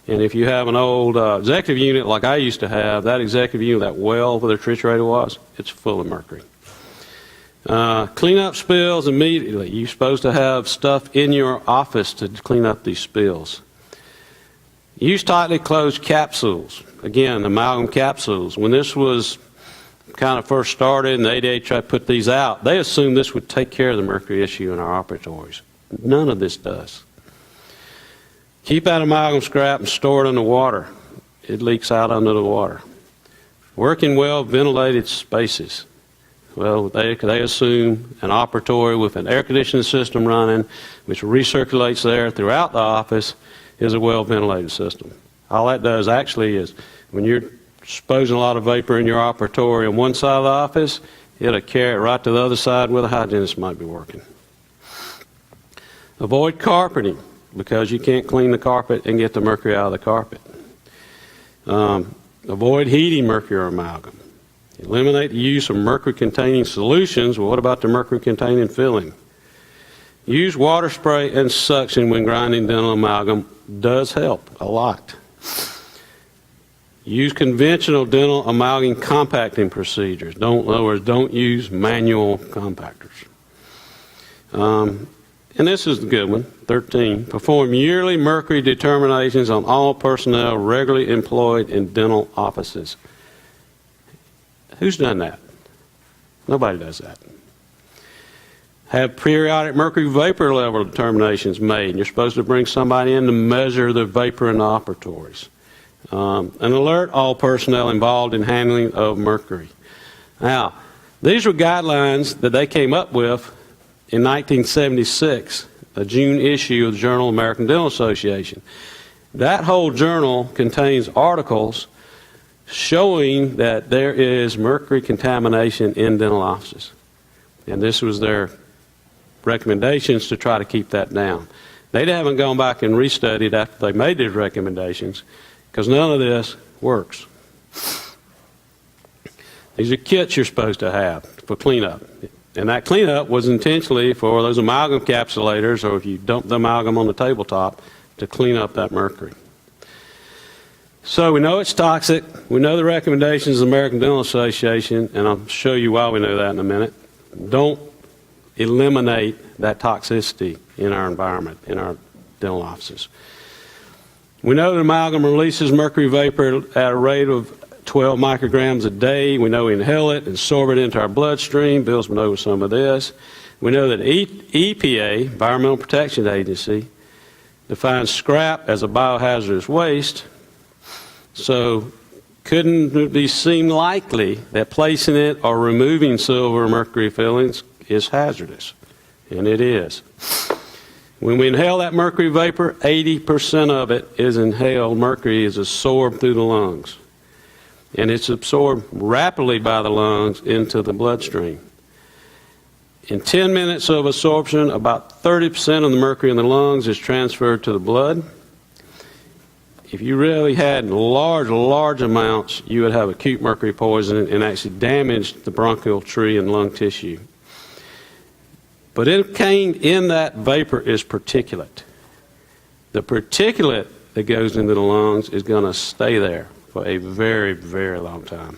And if you have an old executive unit like I used to have, that executive unit, that well where the triturator was, it's full of mercury. Clean up spills immediately. You're supposed to have stuff in your office to clean up these spills. Use tightly closed capsules. Again, amalgam capsules. When this was kind of first started and the ADA tried to put these out, they assumed this would take care of the mercury issue in our operatories. None of this does. Keep that amalgam scrap and store it in the water. It leaks out under the water. Work in well ventilated spaces. Well, they assume an operatory with an air conditioning system running, which recirculates the air throughout the office, is a well ventilated system. All that does actually is when you're exposing a lot of vapor in your operatory on one side of the office, it'll carry it right to the other side where the hygienist might be working. Avoid carpeting, because you can't clean the carpet and get the mercury out of the carpet. Avoid heating mercury or amalgam. Eliminate the use of mercury-containing solutions. Well, what about the mercury-containing filling? Use water spray and suction when grinding dental amalgam. Does help a lot. Use conventional dental amalgam compacting procedures. In other words, don't use manual compactors. And this is the good one, 13. Perform yearly mercury determinations on all personnel regularly employed in dental offices. Who's done that? Nobody does that. Have periodic mercury vapor level determinations made. You're supposed to bring somebody in to measure the vapor in the operatories. and alert all personnel involved in handling of mercury. Now, these were guidelines that they came up with in 1976, a June issue of the Journal of the American Dental Association. That whole journal contains articles showing that there is mercury contamination in dental offices. And this was their recommendations to try to keep that down. They haven't gone back and restudied after they made these recommendations because none of this works. These are kits you're supposed to have for cleanup. And that cleanup was intentionally for those amalgam capsulators, or if you dump the amalgam on the tabletop, to clean up that mercury. So we know it's toxic. We know the recommendations of the American Dental Association, and I'll show you why we know that in a minute. Don't eliminate that toxicity in our environment, in our dental offices. We know that amalgam releases mercury vapor at a rate of 12 micrograms a day. We know we inhale it, absorb it into our bloodstream. Bill's been over some of this. We know that EPA, Environmental Protection Agency, defines scrap as a biohazardous waste. So couldn't it be seen likely that placing it or removing silver or mercury fillings is hazardous? And it is. When we inhale that mercury vapor, 80% of it is inhaled. Mercury is absorbed through the lungs. And it's absorbed rapidly by the lungs into the bloodstream. In 10 minutes of absorption, about 30% of the mercury in the lungs is transferred to the blood. If you really had large amounts, you would have acute mercury poisoning and actually damage the bronchial tree and lung tissue. But contained in that vapor is particulate. The particulate that goes into the lungs is going to stay there for a very, very long time.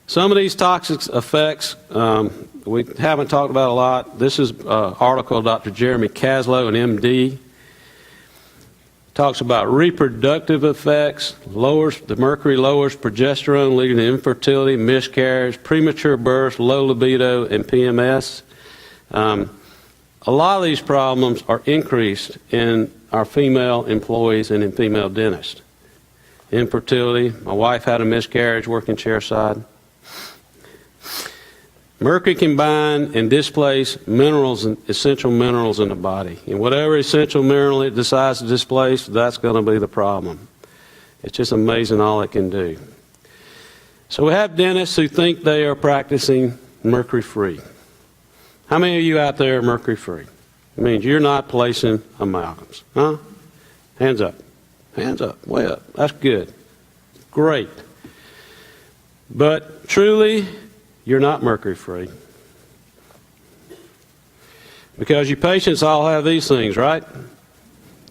Some of these toxic effects we haven't talked about a lot. This is an article Dr. Jeremy Caslow, an MD. Talks about reproductive effects. The mercury lowers progesterone, leading to infertility, miscarriage, premature birth, low libido, and PMS. A lot of these problems are increased in our female employees and in female dentists. Infertility. My wife had a miscarriage working chairside. Mercury can bind and displace minerals, essential minerals in the body. And whatever essential mineral it decides to displace, that's going to be the problem. It's just amazing all it can do. So we have dentists who think they are practicing mercury-free. How many of you out there are mercury-free? It means you're not placing amalgams. Huh? Hands up. Hands up. Way up. That's good. Great. But truly, you're not mercury-free. Because your patients all have these things, right?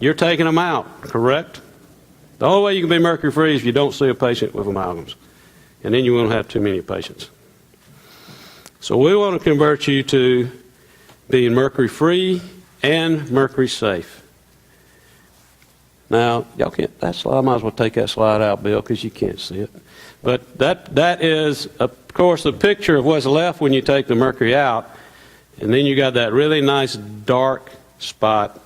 You're taking them out, correct? The only way you can be mercury-free is if you don't see a patient with amalgams. And then you won't have too many patients. So we want to convert you to being mercury-free and mercury-safe. Now, y'all can't, that slide, I might as well take that slide out, Bill, because you can't see it. But that is, of course, the picture of what's left when you take the mercury out. And then you got that really nice dark spot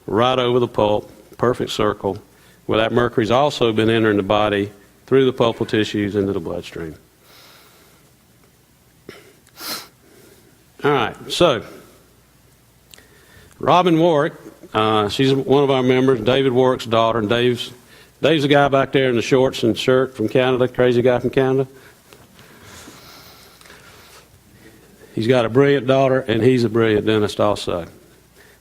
right over the pulp, perfect circle, where that mercury's also been entering the body through the pulpal tissues into the bloodstream. All right, so Robin Warwick, she's one of our members, David Warwick's daughter, and Dave's the guy back there in the shorts and shirt from Canada, crazy guy from Canada. He's got a brilliant daughter, and he's a brilliant dentist also.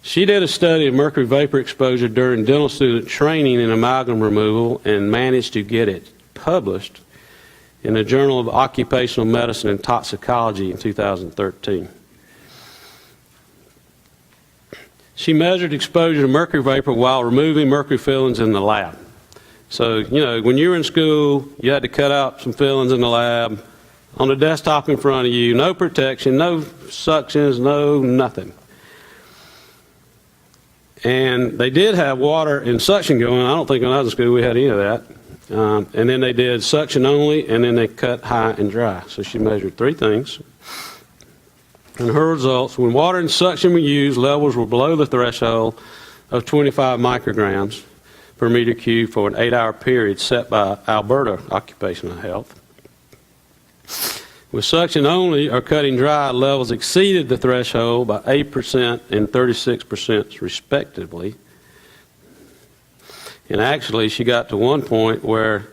She did a study of mercury vapor exposure during dental student training in amalgam removal and managed to get it published in the Journal of Occupational Medicine and Toxicology in 2013. She measured exposure to mercury vapor while removing mercury fillings in the lab. So, you know, when you were in school, you had to cut out some fillings in the lab on the desktop in front of you, no protection, no suctions, no nothing. And they did have water and suction going. I don't think in other school we had any of that. And then they did suction only, and then they cut high and dry. So she measured three things. And her results, when water and suction were used, levels were below the threshold of 25 micrograms. per meter cubed for an 8-hour period set by Alberta Occupational Health. With suction only or cutting dry, levels exceeded the threshold by 8% and 36% respectively. And actually, she got to one point where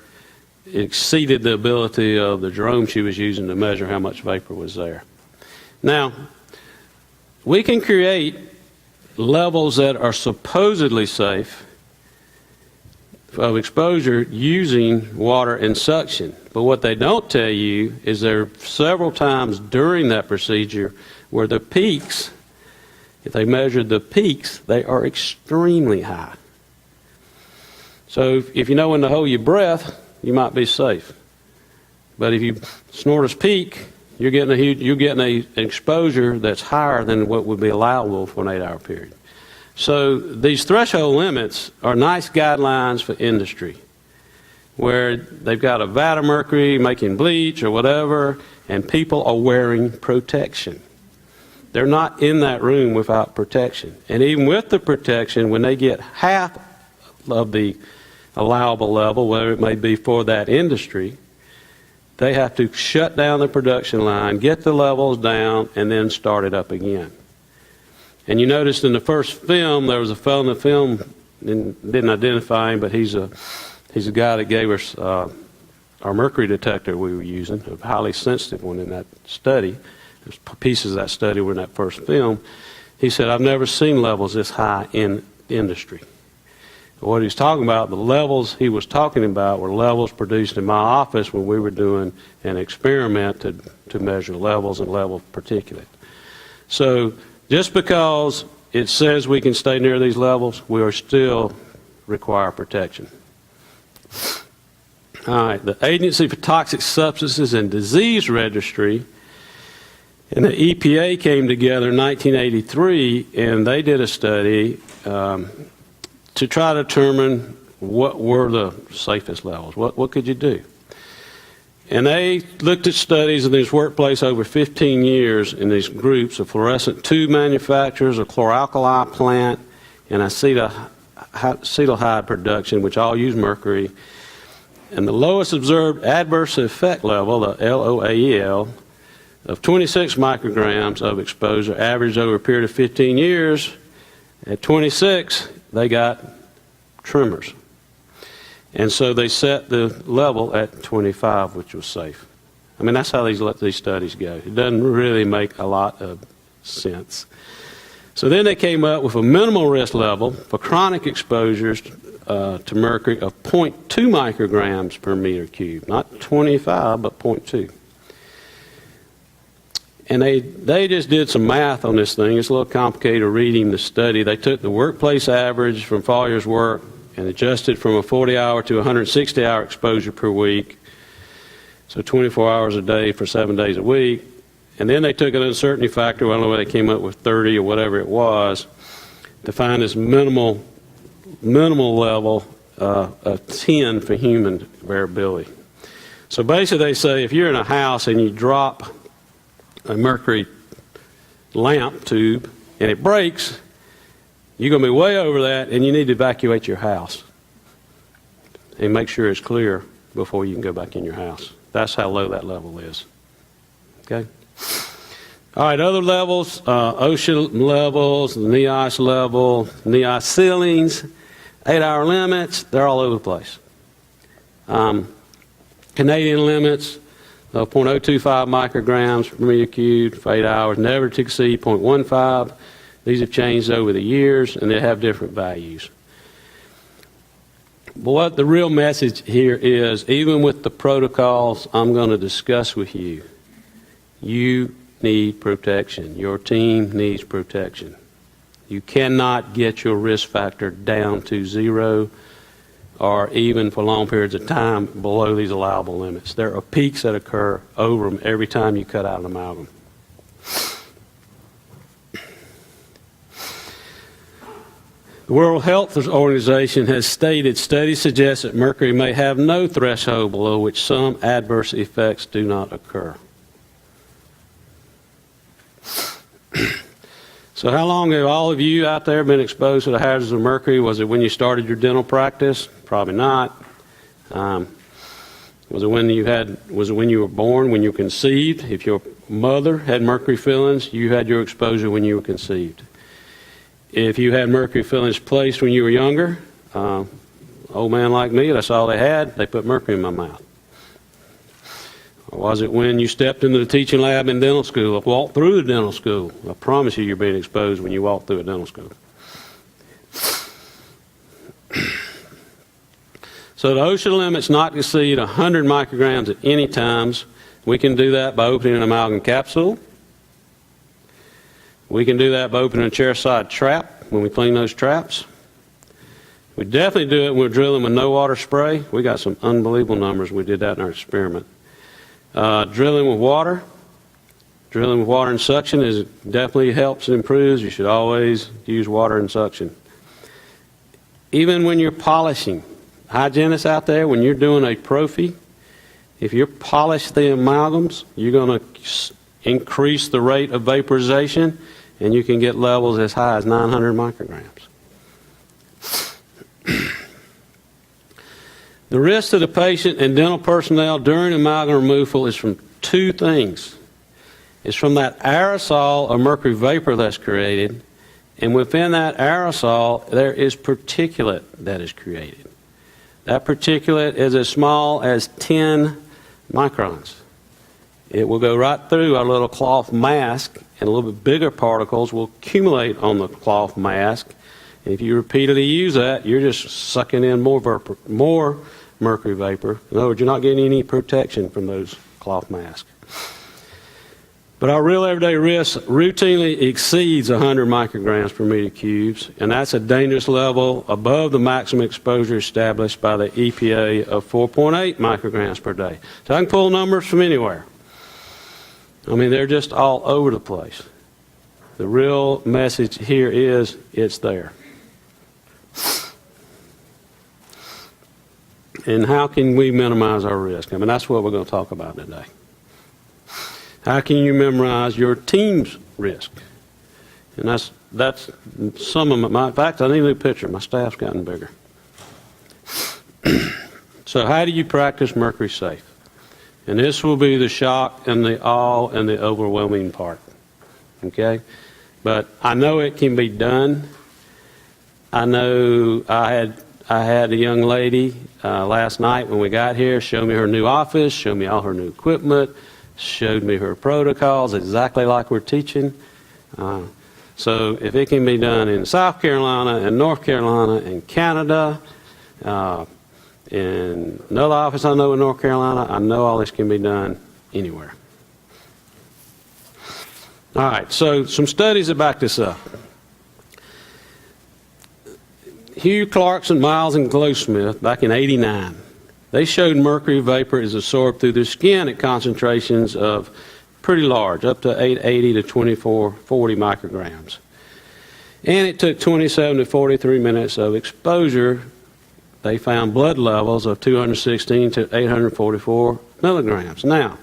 it exceeded the ability of the drone she was using to measure how much vapor was there. Now, we can create levels that are supposedly safe of exposure using water and suction. But what they don't tell you is there are several times during that procedure where the peaks, if they measured the peaks, they are extremely high. So if you know when to hold your breath, you might be safe. But if you snort a peak, you're getting an exposure that's higher than what would be allowable for an 8-hour period. So these threshold limits are nice guidelines for industry, where they've got a vat of mercury making bleach or whatever, and people are wearing protection. They're not in that room without protection. And even with the protection, when they get half of the allowable level, whatever it may be for that industry, they have to shut down the production line, get the levels down, and then start it up again. And you noticed in the first film, there was a fellow in the film, and didn't identify him, but he's a guy that gave us our mercury detector we were using, a highly sensitive one in that study. There's pieces of that study were in that first film. He said, I've never seen levels this high in industry. What he's talking about, the levels he was talking about were levels produced in my office when we were doing an experiment to measure levels and level particulate. So just because it says we can stay near these levels, we are still require protection. All right, the Agency for Toxic Substances and Disease Registry and the EPA came together in 1983, and they did a study to try to determine what were the safest levels. What could you do? And they looked at studies in this workplace over 15 years in these groups of fluorescent tube manufacturers, a chlor-alkali plant, and acetaldehyde production, which all use mercury. And the lowest observed adverse effect level, the LOAEL, of 26 micrograms of exposure averaged over a period of 15 years. At 26, they got tremors. And so they set the level at 25, which was safe. I mean, that's how these studies go. It doesn't really make a lot of sense. So then they came up with a minimal risk level for chronic exposures to mercury of 0.2 micrograms per meter cubed. Not 25, but 0.2. And they just did some math on this thing. It's a little complicated reading the study. They took the workplace average from Fawyer's work and adjusted from a 40-hour to 160-hour exposure per week, so 24 hours a day for 7 days a week. And then they took an uncertainty factor, I don't know whether they came up with 30 or whatever it was, to find this minimal level of 10 for human variability. So basically they say if you're in a house and you drop a mercury lamp tube and it breaks, you're going to be way over that, and you need to evacuate your house and make sure it's clear before you can go back in your house. That's how low that level is. Okay? All right, other levels, ocean levels, knee ice level, knee ice ceilings, 8-hour limits, they're all over the place. Canadian limits, 0.025 micrograms per meter cubed for 8 hours, never to exceed 0.15. These have changed over the years, and they have different values. But what the real message here is, even with the protocols I'm going to discuss with you, you need protection. Your team needs protection. You cannot get your risk factor down to zero or even for long periods of time below these allowable limits. There are peaks that occur over them every time you cut out an amalgam. The World Health Organization has stated studies suggest that mercury may have no threshold below which some adverse effects do not occur. So how long have all of you out there been exposed to the hazards of mercury? Was it when you started your dental practice? Probably not. Was it when you were born, when you were conceived? If your mother had mercury fillings, you had your exposure when you were conceived. If you had mercury fillings placed when you were younger, old man like me, that's all they had. They put mercury in my mouth. Or was it when you stepped into the teaching lab in dental school, or walked through the dental school? I promise you, you're being exposed when you walk through a dental school. So the OSHA limit's not to exceed 100 micrograms at any times. We can do that by opening an amalgam capsule. We can do that by opening a chair-side trap when we clean those traps. We definitely do it when we're drilling with no water spray. We got some unbelievable numbers. We did that in our experiment. Drilling with water and suction definitely helps and improves. You should always use water and suction. Even when you're polishing, hygienists out there, when you're doing a prophy, if you polish the amalgams, you're going to increase the rate of vaporization, and you can get levels as high as 900 micrograms. The risk to the patient and dental personnel during amalgam removal is from two things. It's from that aerosol of mercury vapor that's created, and within that aerosol there is particulate that is created. That particulate is as small as 10 microns. It will go right through our little cloth mask, and a little bit bigger particles will accumulate on the cloth mask. And if you repeatedly use that, you're just sucking in more mercury vapor. In other words, you're not getting any protection from those cloth masks. But our real everyday risk routinely exceeds 100 micrograms per meter cubes, and that's a dangerous level above the maximum exposure established by the EPA of 4.8 micrograms per day. So I can pull numbers from anywhere. I mean, they're just all over the place. The real message here is it's there. And how can we minimize our risk? I mean, that's what we're going to talk about today. How can you minimize your team's risk? And that's some of my, in fact, I need a new picture. My staff's gotten bigger. So how do you practice Mercury-Safe? And this will be the shock and the awe and the overwhelming part. Okay? But I know it can be done. I know I had a young lady last night when we got here show me her new office, show me all her new equipment, showed me her protocols exactly like we're teaching. So if it can be done in South Carolina and North Carolina and Canada, in another office I know in North Carolina, I know all this can be done anywhere. All right, so some studies that back this up. Hugh, Clarkson, Miles, and Glowsmith, back in '89, they showed mercury vapor is absorbed through the skin at concentrations of pretty large, up to 880 to 2440 micrograms. And it took 27 to 43 minutes of exposure. They found blood levels of 216 to 844 milligrams. Now,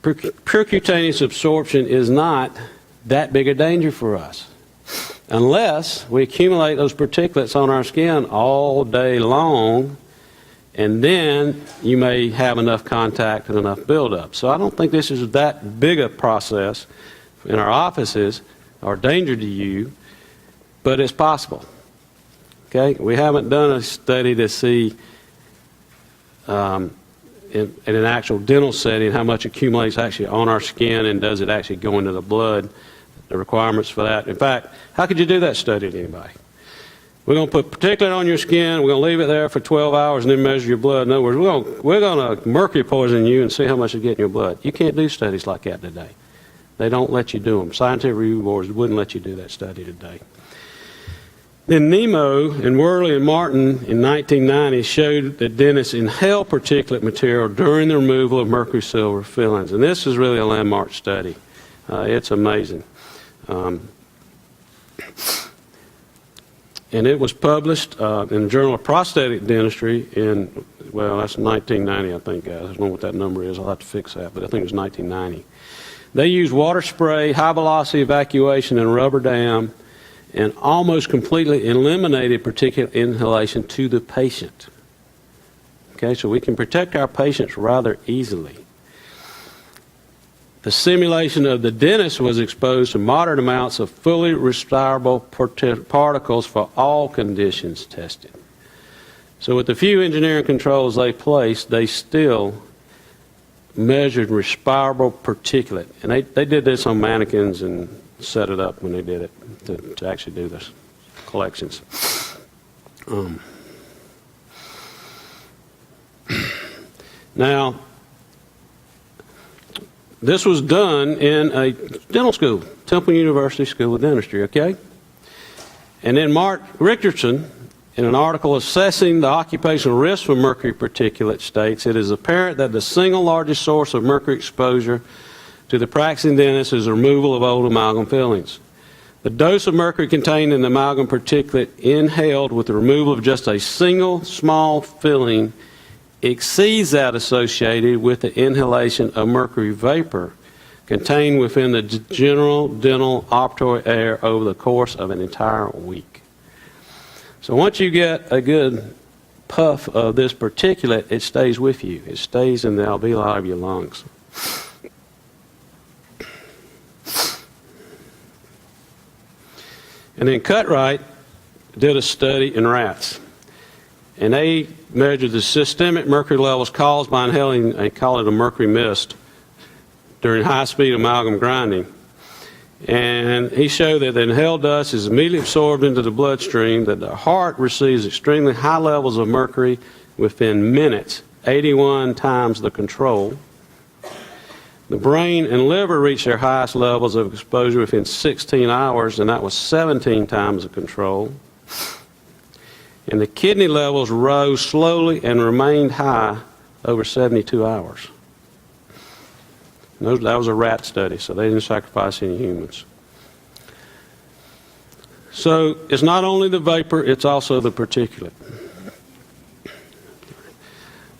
percutaneous absorption is not that big a danger for us, unless we accumulate those particulates on our skin all day long, and then you may have enough contact and enough buildup. So I don't think this is that big a process in our offices or danger to you, but it's possible. Okay, we haven't done a study to see in an actual dental setting how much accumulates actually on our skin and does it actually go into the blood. The requirements for that. In fact, how could you do that study to anybody? We're going to put particulate on your skin, we're going to leave it there for 12 hours and then measure your blood. In other words, we're going to mercury poison you and see how much you get in your blood. You can't do studies like that today. They don't let you do them. Scientific review boards wouldn't let you do that study today. Then Nemo and Worley and Martin in 1990 showed that dentists inhale particulate material during the removal of mercury silver fillings. And this is really a landmark study. It's amazing. And it was published in the Journal of Prosthetic Dentistry in, well, that's 1990, I think, guys. I don't know what that number is. I'll have to fix that, but I think it was 1990. They use water spray, high velocity evacuation, and rubber dam, and almost completely eliminated particulate inhalation to the patient. Okay, so we can protect our patients rather easily. The simulation of the dentist was exposed to moderate amounts of fully respirable particles for all conditions tested. So with the few engineering controls they placed, they still measured respirable particulate. And they did this on mannequins and set it up when they did it to actually do this collections. Now, this was done in a dental school, Temple University School of Dentistry, okay? And then Mark Richardson, in an article assessing the occupational risk from mercury particulate, states, it is apparent that the single largest source of mercury exposure to the practicing dentist is the removal of old amalgam fillings. The dose of mercury contained in the amalgam particulate inhaled with the removal of just a single small filling exceeds that associated with the inhalation of mercury vapor contained within the general dental operatory air over the course of an entire week. So once you get a good puff of this particulate, it stays with you. It stays in the alveoli of your lungs. And then Cutright did a study in rats. And they measured the systemic mercury levels caused by inhaling, they call it a mercury mist, during high-speed amalgam grinding. And he showed that the inhaled dust is immediately absorbed into the bloodstream, that the heart receives extremely high levels of mercury within minutes, 81 times the control. The brain and liver reach their highest levels of exposure within 16 hours, and that was 17 times the control. And the kidney levels rose slowly and remained high over 72 hours. And that was a rat study, so they didn't sacrifice any humans. So it's not only the vapor, it's also the particulate.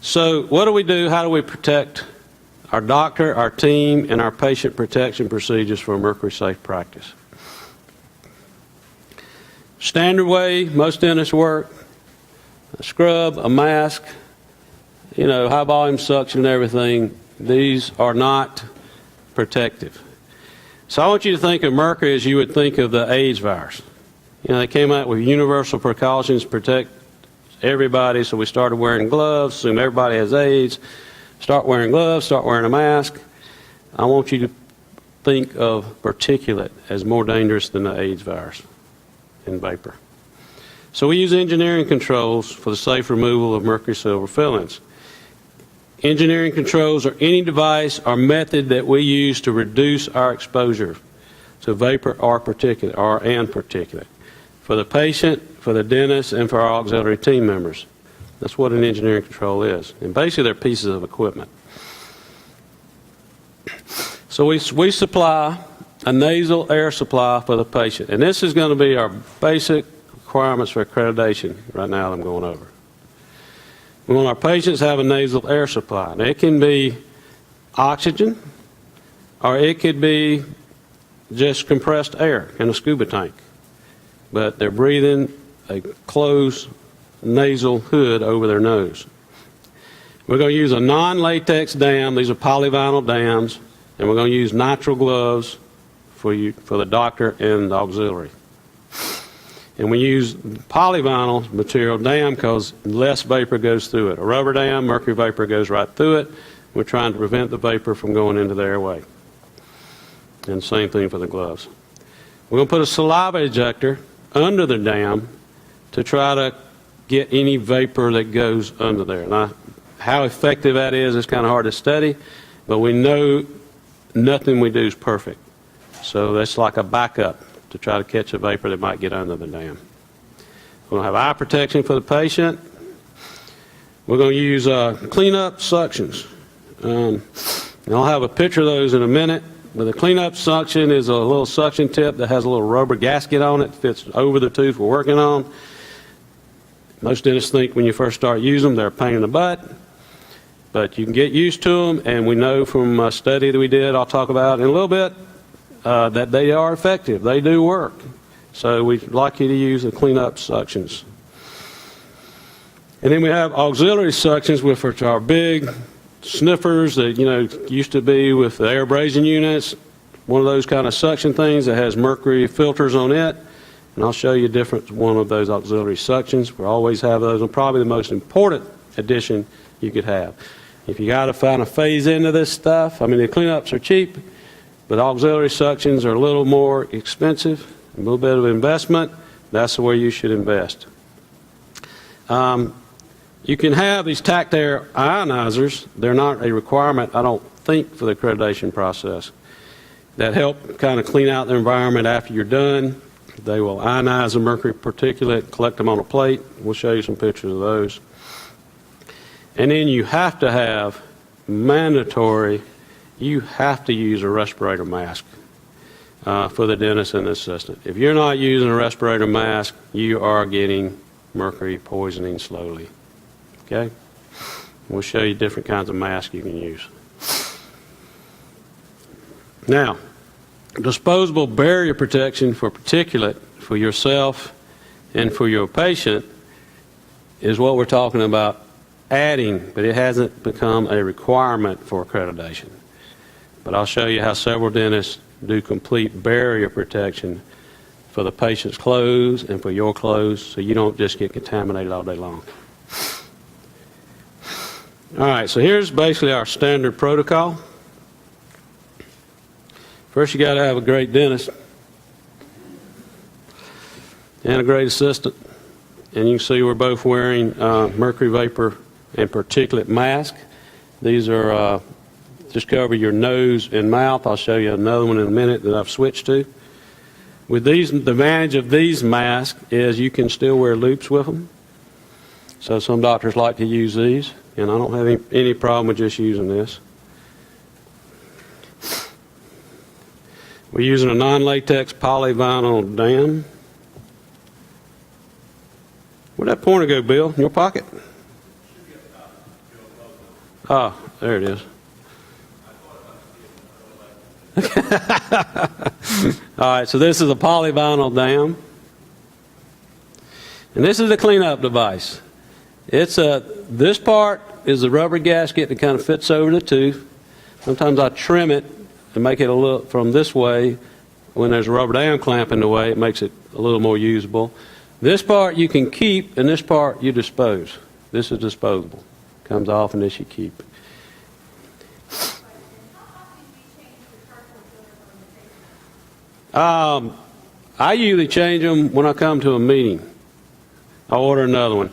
So what do we do? How do we protect our doctor, our team, and our patient protection procedures for a Mercury-Safe practice? Standard way most dentists work: a scrub, a mask, high volume suction and everything. These are not protective. So I want you to think of mercury as you would think of the AIDS virus. They came out with universal precautions to protect everybody, so we started wearing gloves, assume everybody has AIDS, start wearing gloves, start wearing a mask. I want you to think of particulate as more dangerous than the AIDS virus and vapor. So we use engineering controls for the safe removal of mercury silver fillings. Engineering controls are any device or method that we use to reduce our exposure to vapor or particulate for the patient, for the dentist, and for our auxiliary team members. That's what an engineering control is. And basically they're pieces of equipment. So we supply a nasal air supply for the patient. And this is going to be our basic requirements for accreditation right now that I'm going over. We want our patients to have a nasal air supply. Now, it can be oxygen, or it could be just compressed air in a scuba tank. But they're breathing a closed nasal hood over their nose. We're going to use a non-latex dam. These are polyvinyl dams. And we're going to use nitrile gloves for the doctor and the auxiliary. And we use polyvinyl material dam because less vapor goes through it. A rubber dam, mercury vapor goes right through it. We're trying to prevent the vapor from going into the airway. And same thing for the gloves. We're going to put a saliva ejector under the dam to try to get any vapor that goes under there. Now, how effective that is kind of hard to study, but we know nothing we do is perfect. So that's like a backup to try to catch a vapor that might get under the dam. We're going to have eye protection for the patient. We're going to use cleanup suctions. And I'll have a picture of those in a minute. But the cleanup suction is a little suction tip that has a little rubber gasket on it, fits over the tooth we're working on. Most dentists think when you first start using them, they're a pain in the butt. But you can get used to them, and we know from a study that we did, I'll talk about in a little bit, that they are effective. They do work. So we'd like you to use the cleanup suctions. And then we have auxiliary suctions, which are big sniffers that, used to be with the air abrasion units, one of those kind of suction things that has mercury filters on it. And I'll show you a different one of those auxiliary suctions. We always have those, and probably the most important addition you could have. If you got to find a phase into this stuff, I mean, the cleanups are cheap, but auxiliary suctions are a little more expensive, a little bit of investment. That's where you should invest. You can have these tact air ionizers. They're not a requirement, I don't think, for the accreditation process. That help kind of clean out the environment after you're done. They will ionize the mercury particulate, collect them on a plate. We'll show you some pictures of those. And then you have to have mandatory, you have to use a respirator mask for the dentist and the assistant. If you're not using a respirator mask, you are getting mercury poisoning slowly. Okay? We'll show you different kinds of masks you can use. Now, disposable barrier protection for particulate for yourself and for your patient is what we're talking about adding, but it hasn't become a requirement for accreditation. But I'll show you how several dentists do complete barrier protection for the patient's clothes and for your clothes, so you don't just get contaminated all day long. All right, so here's basically our standard protocol. First, you got to have a great dentist and a great assistant. And you can see we're both wearing mercury vapor and particulate mask. These are just cover your nose and mouth. I'll show you another one in a minute that I've switched to. With these, the advantage of these masks is you can still wear loops with them. So some doctors like to use these, and I don't have any problem with just using this. We're using a non-latex polyvinyl dam. Where'd that pointer go, Bill? In your pocket? Oh, there it is. All right, so this is a polyvinyl dam. And this is a cleanup device. This part is the rubber gasket that kind of fits over the tooth. Sometimes I trim it to make it a little from this way. When there's a rubber dam clamp in the way, it makes it a little more usable. This part you can keep, and this part you dispose. This is disposable. Comes off, and this you keep. I usually change them when I come to a meeting. I order another one.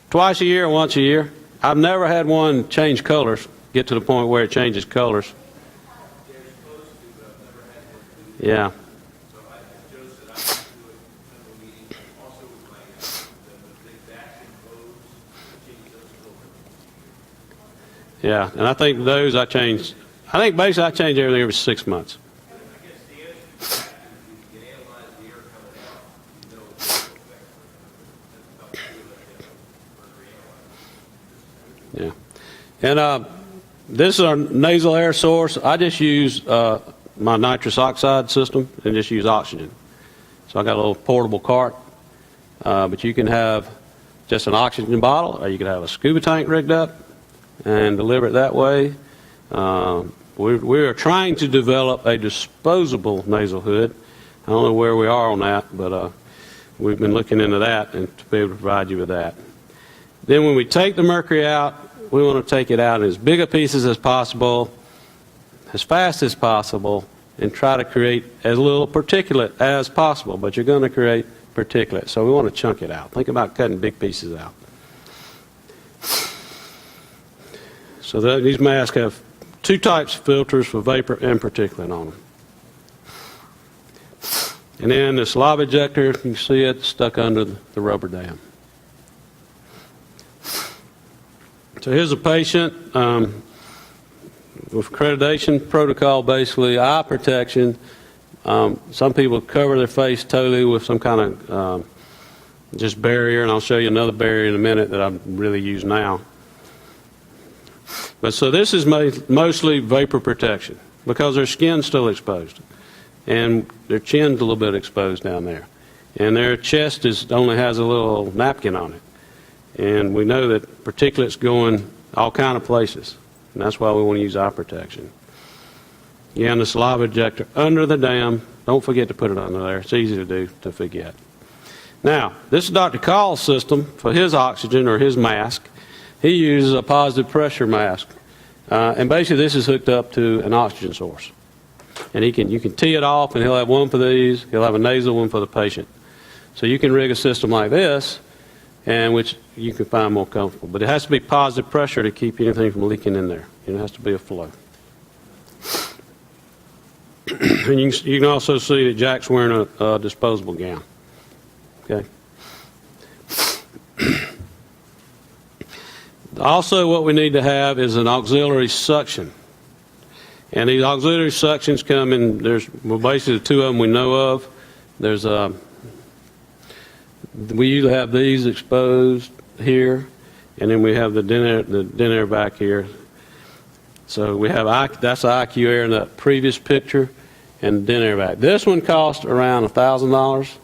Twice a year, once a year. I've never had one change colors, get to the point where it changes colors. Yeah. Yeah, and I think those I change. I think basically I change everything every 6 months. Yeah. And this is our nasal air source. I just use my nitrous oxide system and just use oxygen. So I got a little portable cart. But you can have just an oxygen bottle, or you can have a scuba tank rigged up and deliver it that way. We are trying to develop a disposable nasal hood. I don't know where we are on that, but we've been looking into that and to be able to provide you with that. Then when we take the mercury out, we want to take it out in as big a pieces as possible, as fast as possible, and try to create as little particulate as possible. But you're going to create particulate, so we want to chunk it out. Think about cutting big pieces out. So these masks have two types of filters for vapor and particulate on them. And then the saliva ejector, you can see it stuck under the rubber dam. So here's a patient with accreditation protocol, basically eye protection. Some people cover their face totally with some kind of just barrier, and I'll show you another barrier in a minute that I really use now. But so this is mostly vapor protection because their skin's still exposed. And their chin's a little bit exposed down there. And their chest only has a little napkin on it. And we know that particulates going all kind of places. And that's why we want to use eye protection. Again, the saliva ejector under the dam. Don't forget to put it under there. It's easy to do to forget. Now, this is Dr. Call's system for his oxygen or his mask. He uses a positive pressure mask. And basically this is hooked up to an oxygen source. And you can tee it off, and he'll have one for these. He'll have a nasal one for the patient. So you can rig a system like this, and which you can find more comfortable. But it has to be positive pressure to keep anything from leaking in there. And it has to be a flow. And you can also see that Jack's wearing a disposable gown. Okay. Also, what we need to have is an auxiliary suction. And these auxiliary suctions come in, basically the two of them we know of. We usually have these exposed here, and then we have the dentaire back here. So we have, that's the IQ air in the previous picture, and dentaire back. This one cost around $1,000.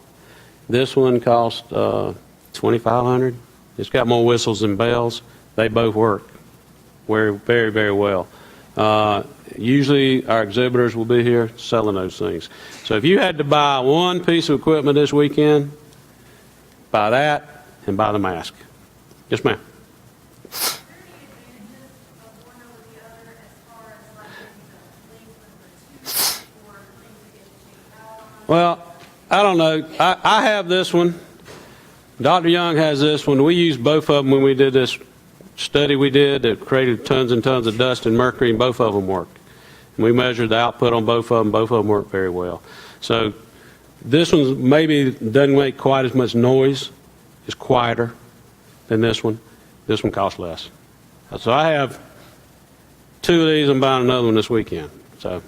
This one cost $2,500. It's got more whistles and bells. They both work very, very well. Usually our exhibitors will be here selling those things. So if you had to buy one piece of equipment this weekend, buy that and buy the mask. Yes, ma'am. Well, I don't know. I have this one. Dr. Young has this one. We used both of them when we did this study we did that created tons and tons of dust and mercury, and both of them worked. And we measured the output on both of them. Both of them worked very well. So this one maybe doesn't make quite as much noise. It's quieter than this one. This one costs less. So I have two of these. I'm buying another one this weekend. So.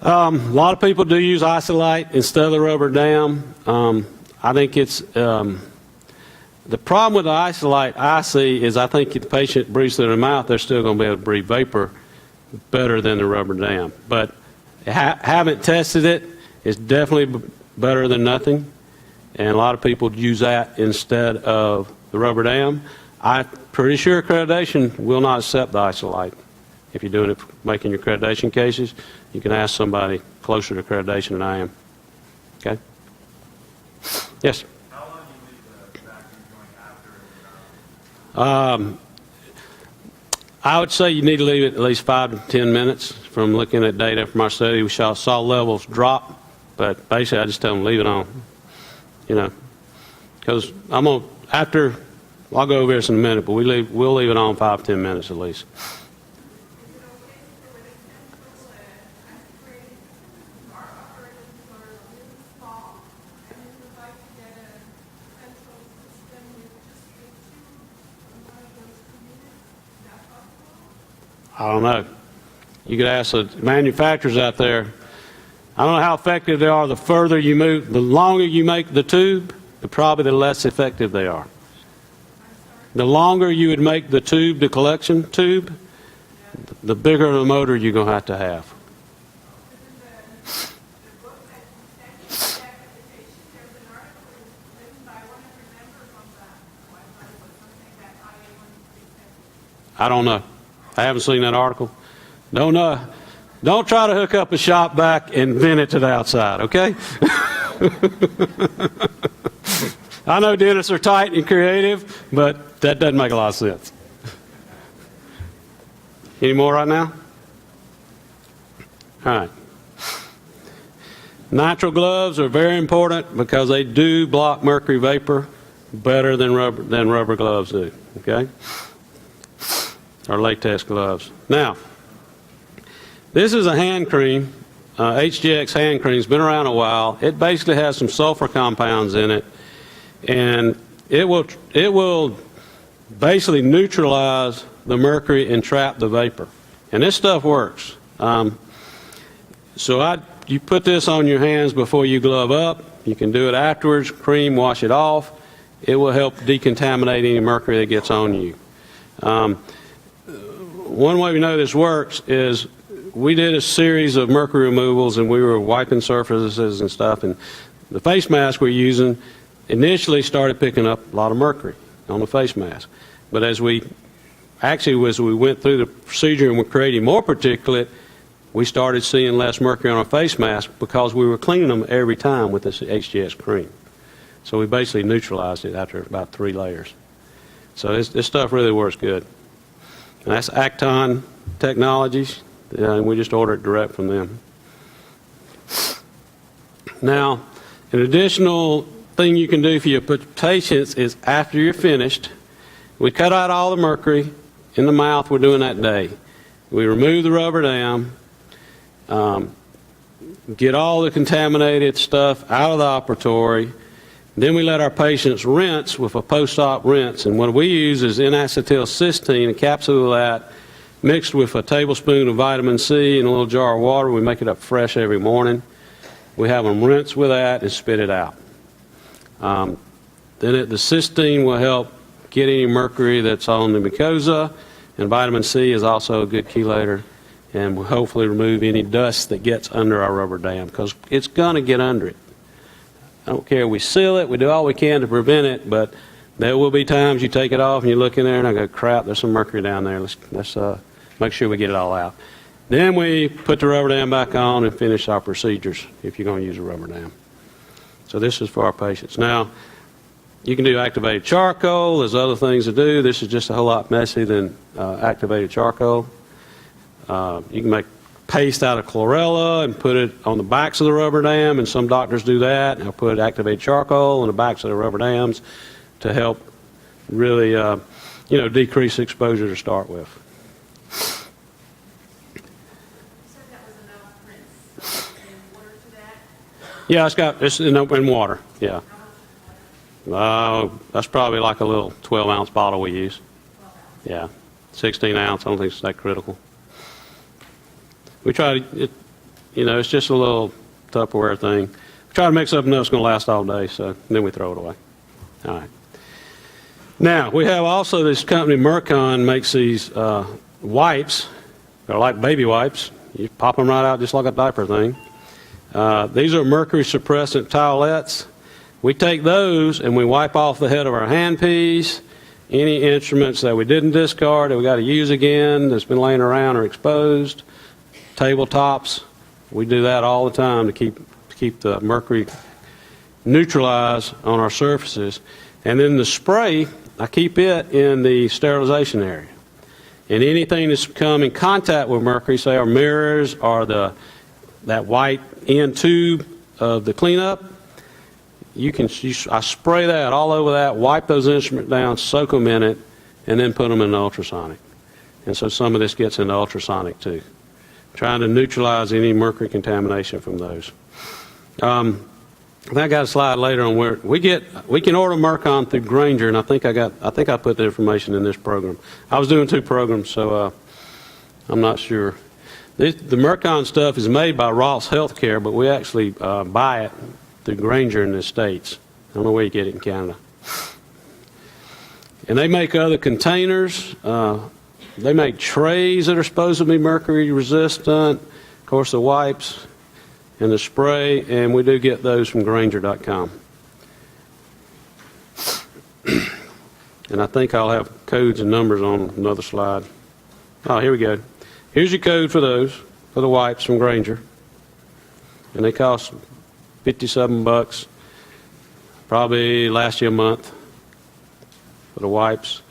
A lot of people do use isolite instead of the rubber dam. I think it's the problem with the isolite I see is I think if the patient breathes through their mouth, they're still going to be able to breathe vapor better than the rubber dam. But haven't tested it. It's definitely better than nothing. And a lot of people use that instead of the rubber dam. I'm pretty sure accreditation will not accept the isolite. If you're doing it, making your accreditation cases, you can ask somebody closer to accreditation than I am. Okay? Yes? How long do you leave the vacuum going after? I would say you need to leave it at least 5 to 10 minutes. From looking at data from our study, we saw levels drop, but basically I just tell them leave it on. You know, because I'll go over this in a minute, but we'll leave it on 5 to 10 minutes at least. I don't know. You could ask the manufacturers out there. I don't know how effective they are. The further you move, the longer you make the tube, probably the less effective they are. The longer you would make the tube, the collection tube, the bigger the motor you're going to have. I don't know. I haven't seen that article. Don't try to hook up a shop vac and vent it to the outside, okay? I know dentists are tight and creative, but that doesn't make a lot of sense. Any more right now? All right. Nitrile gloves are very important because they do block mercury vapor better than rubber gloves do, okay? Or latex gloves. Now, this is a hand cream, HGX hand cream. It's been around a while. It basically has some sulfur compounds in it, and it will basically neutralize the mercury and trap the vapor. And this stuff works. You put this on your hands before you glove up. You can do it afterwards, cream, wash it off, it will help decontaminate any mercury that gets on you. One way we know this works is we did a series of mercury removals, and we were wiping surfaces and stuff, and the face mask we're using initially started picking up a lot of mercury on the face mask. But as we went through the procedure and were creating more particulate, we started seeing less mercury on our face mask because we were cleaning them every time with this HGS cream. So we basically neutralized it after about 3 layers. So this stuff really works good. And that's Acton Technologies, and we just order it direct from them. Now, an additional thing you can do for your patients is after you're finished, we cut out all the mercury in the mouth we're doing that day. We remove the rubber dam, get all the contaminated stuff out of the operatory. Then we let our patients rinse with a post-op rinse. And what we use is N-acetylcysteine, a capsule of that, mixed with a tablespoon of vitamin C and a little jar of water. We make it up fresh every morning. We have them rinse with that and spit it out. Then the cysteine will help get any mercury that's on the mucosa, and vitamin C is also a good chelator, and will hopefully remove any dust that gets under our rubber dam, because it's going to get under it. I don't care if we seal it, we do all we can to prevent it, but there will be times you take it off and you look in there and I go, crap, there's some mercury down there. Let's make sure we get it all out. Then we put the rubber dam back on and finish our procedures if you're going to use a rubber dam. So this is for our patients. Now, you can do activated charcoal. There's other things to do. This is just a whole lot messy than activated charcoal. You can make paste out of chlorella and put it on the backs of the rubber dam, and some doctors do that. They'll put activated charcoal on the backs of the rubber dams to help really, decrease exposure to start with. You said that was enough rinse in water to that? Yeah, it's in water. Yeah. That's probably like a little 12-ounce bottle we use. Yeah, 16 ounce. I don't think it's that critical. We try to, it's just a little Tupperware thing. We try to make something that's going to last all day, so then we throw it away. All right. Now, we have also this company, Mercon, makes these wipes. They're like baby wipes. You pop them right out just like a diaper thing. These are mercury suppressant towelettes. We take those and we wipe off the head of our handpiece, any instruments that we didn't discard that we got to use again that's been laying around or exposed, tabletops. We do that all the time to keep the mercury neutralized on our surfaces. And then the spray, I keep it in the sterilization area. And anything that's come in contact with mercury, say our mirrors or that white end tube of the cleanup, I spray that all over that, wipe those instruments down, soak them in it, and then put them in the ultrasonic. And so some of this gets into ultrasonic too, trying to neutralize any mercury contamination from those. I think I got a slide later on where we can order Mercon through Grainger, and I think I put the information in this program. I was doing 2 programs, so I'm not sure. The Mercon stuff is made by Ross Healthcare, but we actually buy it through Grainger in the States. I don't know where you get it in Canada. And they make other containers. They make trays that are supposed to be mercury resistant. Of course, the wipes and the spray, and we do get those from Grainger.com. And I think I'll have codes and numbers on another slide. Oh, here we go. Here's your code for those, for the wipes from Grainger. And they cost $57, probably last you a month for the wipes.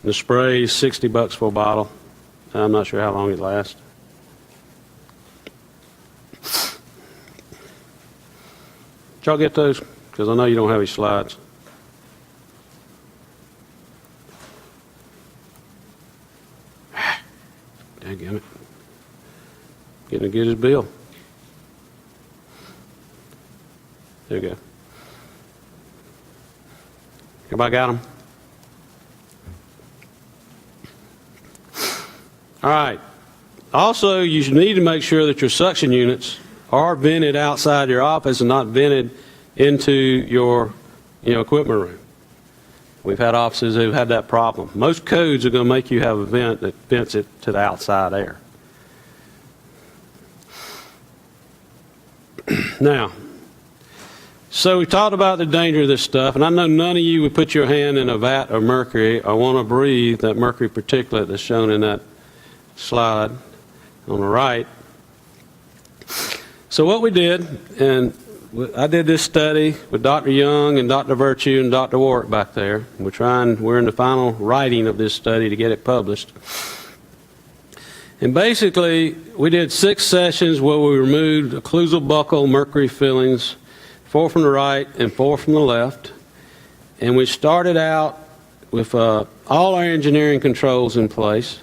And the spray is $60 for a bottle. I'm not sure how long it lasts. Did y'all get those? Because I know you don't have any slides. Daggum it. Getting a good as bill. There you go. Everybody got them? All right. Also, you need to make sure that your suction units are vented outside your office and not vented into your equipment room. We've had offices who've had that problem. Most codes are going to make you have a vent that vents it to the outside air. Now, so we talked about the danger of this stuff, and I know none of you would put your hand in a vat of mercury or want to breathe that mercury particulate that's shown in that slide on the right. So what we did, and I did this study with Dr. Young and Dr. Virtue and Dr. Warwick back there. We're in the final writing of this study to get it published. And basically, we did 6 sessions where we removed occlusal buccal mercury fillings, 4 from the right and 4 from the left. And we started out with all our engineering controls in place.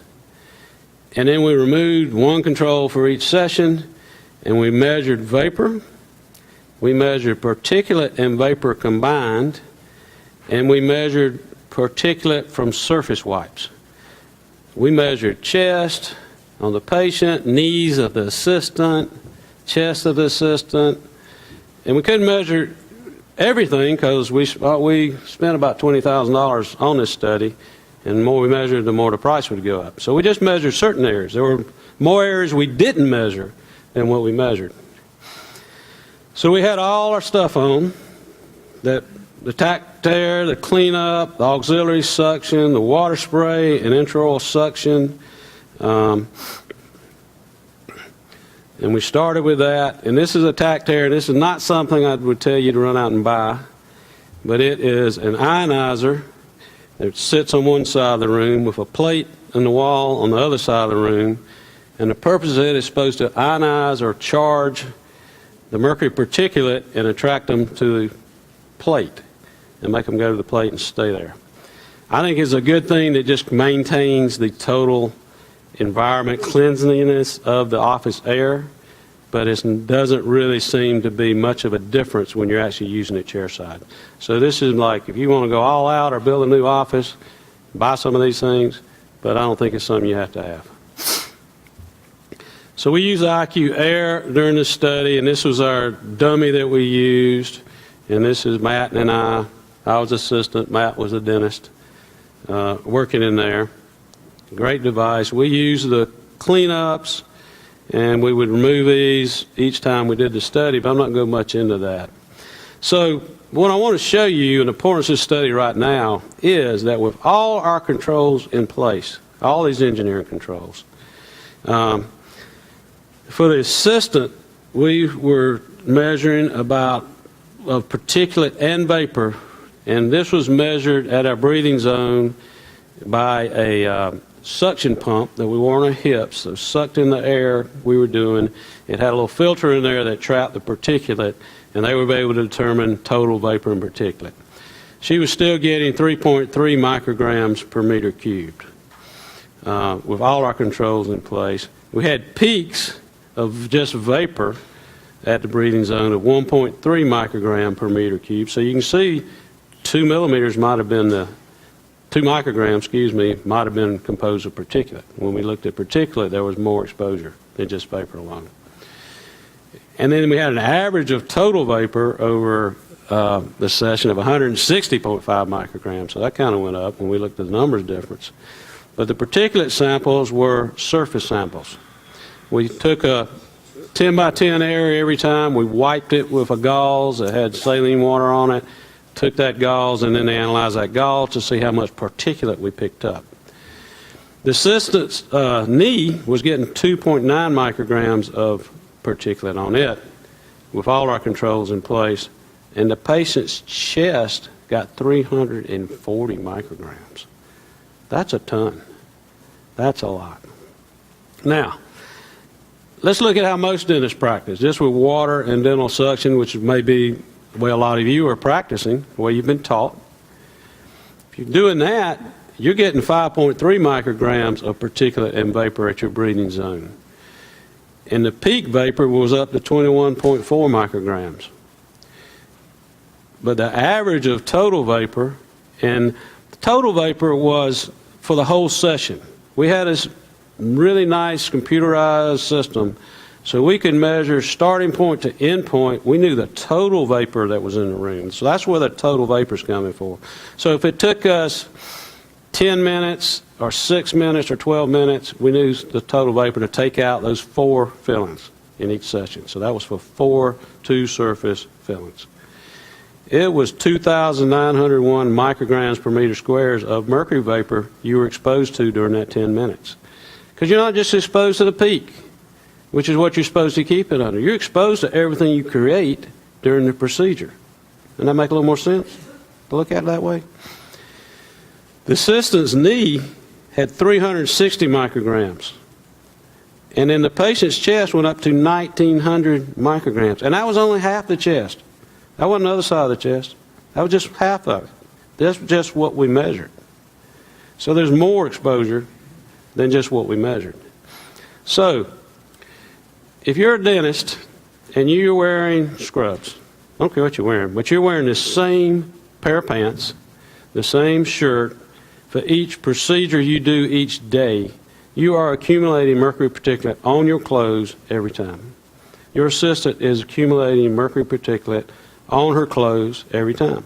And then we removed 1 control for each session, and we measured vapor. We measured particulate and vapor combined, and we measured particulate from surface wipes. We measured chest on the patient, knees of the assistant, chest of the assistant, and we couldn't measure everything because we spent about $20,000 on this study, and the more we measured, the more the price would go up. So we just measured certain areas. There were more areas we didn't measure than what we measured. So we had all our stuff on, the tack tear, the cleanup, the auxiliary suction, the water spray, and intraoral suction. And we started with that. And this is a tack tear. This is not something I would tell you to run out and buy, but it is an ionizer that sits on one side of the room with a plate in the wall on the other side of the room. And the purpose of it is supposed to ionize or charge the mercury particulate and attract them to the plate and make them go to the plate and stay there. I think it's a good thing that just maintains the total environment cleanliness of the office air, but it doesn't really seem to be much of a difference when you're actually using it chairside. So this is like if you want to go all out or build a new office, buy some of these things, but I don't think it's something you have to have. So we used IQ Air during this study, and this was our dummy that we used, and this is Matt and I. I was assistant, Matt was a dentist, working in there. Great device. We used the cleanups, and we would remove these each time we did the study, but I'm not going to go much into that. So what I want to show you, and the importance of this study right now, is that with all our controls in place, all these engineering controls, for the assistant, we were measuring about particulate and vapor, and this was measured at our breathing zone by a suction pump that we wore on our hips, so sucked in the air we were doing. It had a little filter in there that trapped the particulate, and they were able to determine total vapor and particulate. She was still getting 3.3 micrograms per meter cubed with all our controls in place. We had peaks of just vapor at the breathing zone of 1.3 microgram per meter cubed. So you can see 2 millimeters might have been the 2 micrograms, might have been composed of particulate. When we looked at particulate, there was more exposure than just vapor alone. And then we had an average of total vapor over the session of 160.5 micrograms. So that kind of went up when we looked at the numbers difference. But the particulate samples were surface samples. We took a 10 by 10 area every time. We wiped it with a gauze that had saline water on it, took that gauze, and then they analyzed that gauze to see how much particulate we picked up. The assistant's knee was getting 2.9 micrograms of particulate on it with all our controls in place, and the patient's chest got 340 micrograms. That's a ton. That's a lot. Now, let's look at how most dentists practice, just with water and dental suction, which may be the way a lot of you are practicing, the way you've been taught. If you're doing that, you're getting 5.3 micrograms of particulate and vapor at your breathing zone. And the peak vapor was up to 21.4 micrograms. But the average of total vapor, and the total vapor was for the whole session. We had this really nice computerized system So we could measure starting point to end point. We knew the total vapor that was in the room. So that's where the total vapor is coming for. So if it took us 10 minutes or 6 minutes or 12 minutes, we knew the total vapor to take out those 4 fillings in each session. So that was for 4 two-surface fillings. It was 2,901 micrograms per meter squares of mercury vapor you were exposed to during that 10 minutes. Because you're not just exposed to the peak, which is what you're supposed to keep it under. You're exposed to everything you create during the procedure. Doesn't that make a little more sense to look at it that way? The assistant's knee had 360 micrograms. And then the patient's chest went up to 1,900 micrograms. And that was only half the chest. That wasn't the other side of the chest. That was just half of it. That's just what we measured. So there's more exposure than just what we measured. So, if you're a dentist and you're wearing scrubs, I don't care what you're wearing, but you're wearing the same pair of pants, the same shirt for each procedure you do each day, you are accumulating mercury particulate on your clothes every time. Your assistant is accumulating mercury particulate on her clothes every time.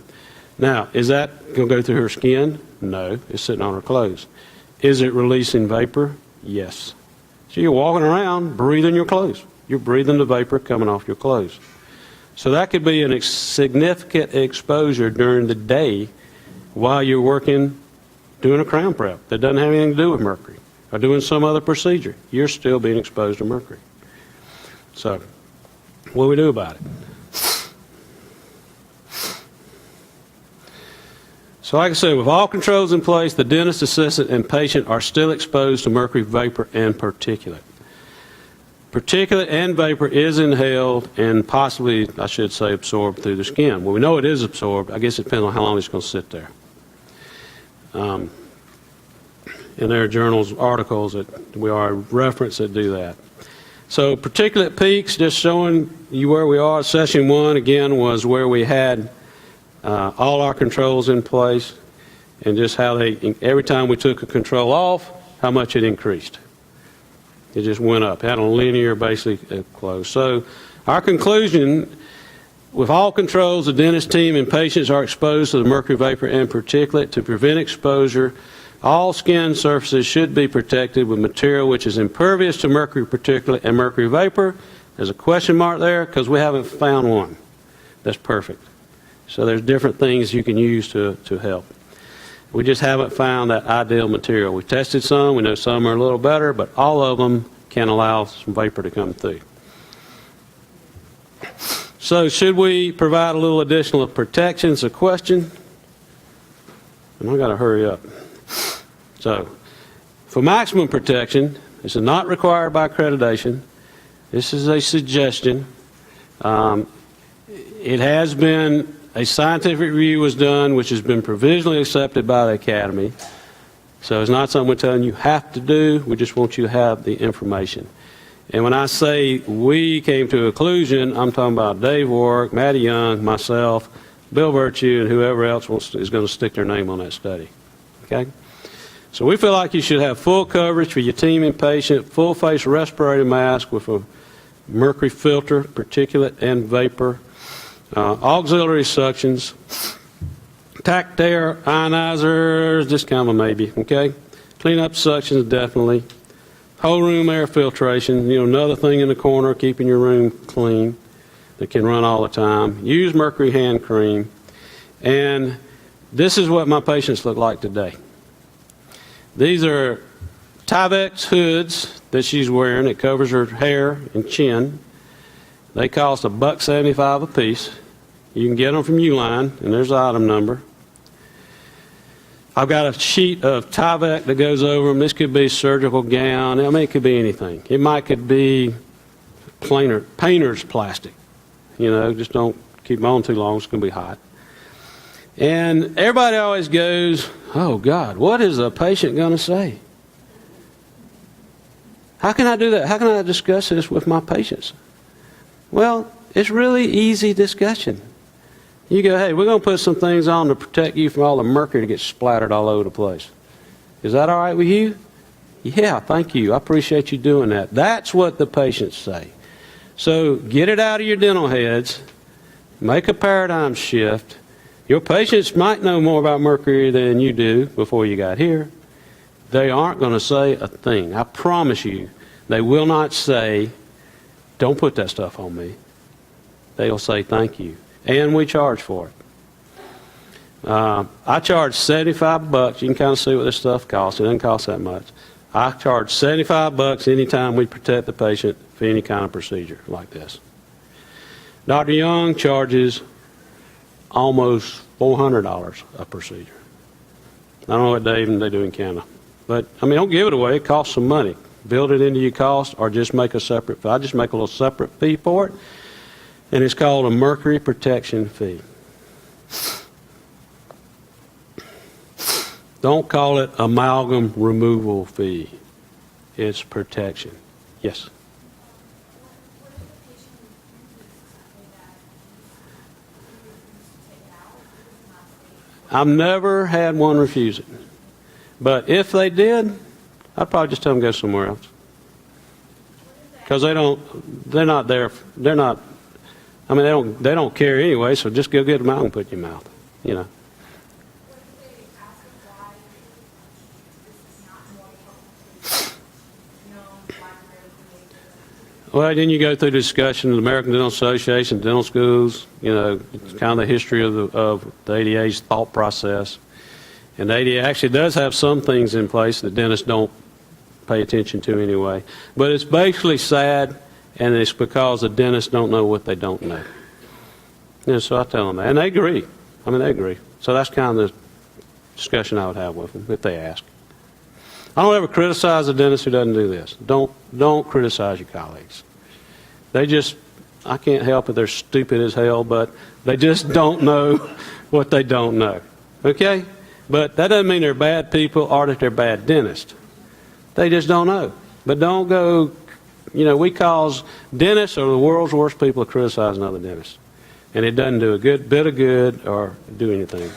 Now, is that going to go through her skin? No, it's sitting on her clothes. Is it releasing vapor? Yes. So you're walking around breathing your clothes. You're breathing the vapor coming off your clothes. So that could be a significant exposure during the day while you're working, doing a crown prep that doesn't have anything to do with mercury, or doing some other procedure. You're still being exposed to mercury. So, what do we do about it? So like I said, with all controls in place, the dentist, assistant, and patient are still exposed to mercury vapor and particulate. Particulate and vapor is inhaled and possibly, I should say, absorbed through the skin. Well, we know it is absorbed. I guess it depends on how long it's going to sit there. And there are journals, articles that we are reference that do that. So particulate peaks, just showing you where we are. Session 1, again, was where we had all our controls in place, and just how they, every time we took a control off, how much it increased. It just went up. It had a linear, basically, close. So our conclusion, with all controls, the dentist team and patients are exposed to the mercury vapor and particulate. To prevent exposure, all skin surfaces should be protected with material which is impervious to mercury particulate and mercury vapor. There's a question mark there because we haven't found one that's perfect. So there's different things you can use to help. We just haven't found that ideal material. We tested some. We know some are a little better, but all of them can allow some vapor to come through. So should we provide a little additional protection? It's a question. And I've got to hurry up. So for maximum protection, this is not required by accreditation. This is a suggestion. It has been, a scientific review was done, which has been provisionally accepted by the Academy. So it's not something we're telling you have to do. We just want you to have the information. And when I say we came to a conclusion, I'm talking about Dave Warwick, Matty Young, myself, Bill Virtue, and whoever else is going to stick their name on that study. Okay? So we feel like you should have full coverage for your team and patient, full face respirator mask with a mercury filter, particulate and vapor, auxiliary suctions, tacked air ionizers, just kind of a maybe, okay? Clean up suctions, definitely. Whole room air filtration, you know, another thing in the corner, keeping your room clean that can run all the time. Use mercury hand cream. And this is what my patients look like today. These are Tyvek hoods that she's wearing. It covers her hair and chin. They cost $1.75 a piece. You can get them from Uline, and there's the item number. I've got a sheet of Tyvek that goes over them. This could be a surgical gown. I mean, it could be anything. It could be painter's plastic. You know, just don't keep them on too long. It's going to be hot. And everybody always goes, oh, God, what is a patient going to say? How can I do that? How can I discuss this with my patients? Well, it's really easy discussion. You go, hey, we're going to put some things on to protect you from all the mercury that gets splattered all over the place. Is that all right with you? Yeah, thank you. I appreciate you doing that. That's what the patients say. So get it out of your dental heads. Make a paradigm shift. Your patients might know more about mercury than you do before you got here. They aren't going to say a thing. I promise you, they will not say, don't put that stuff on me. They'll say thank you. And we charge for it. I charge $75. You can kind of see what this stuff costs. It doesn't cost that much. I charge $75 anytime we protect the patient for any kind of procedure like this. Dr. Young charges almost $400 a procedure. I don't know what they do in Canada. But, I mean, don't give it away. It costs some money. Build it into your cost or just make a separate fee. I just make a little separate fee for it, and it's called a mercury protection fee. Don't call it amalgam removal fee. It's protection. Yes? I've never had one refuse it. But if they did, I'd probably just tell them to go somewhere else. Because they're not there, they don't care anyway, so just go get them out and put in your mouth, you know. Well, then you go through the discussion of the American Dental Association, dental schools, you know, kind of the history of the ADA's thought process. And the ADA actually does have some things in place that dentists don't pay attention to anyway. But it's basically sad, and it's because the dentists don't know what they don't know. Yeah, so I tell them that. And they agree. I mean, they agree. So that's kind of the discussion I would have with them if they ask. I don't ever criticize a dentist who doesn't do this. Don't criticize your colleagues. I can't help it, they're stupid as hell, but they just don't know what they don't know. Okay? But that doesn't mean they're bad people or that they're bad dentists. They just don't know. But don't go, you know, we cause dentists are the world's worst people to criticize another dentist. And it doesn't do a good bit of good or do anything.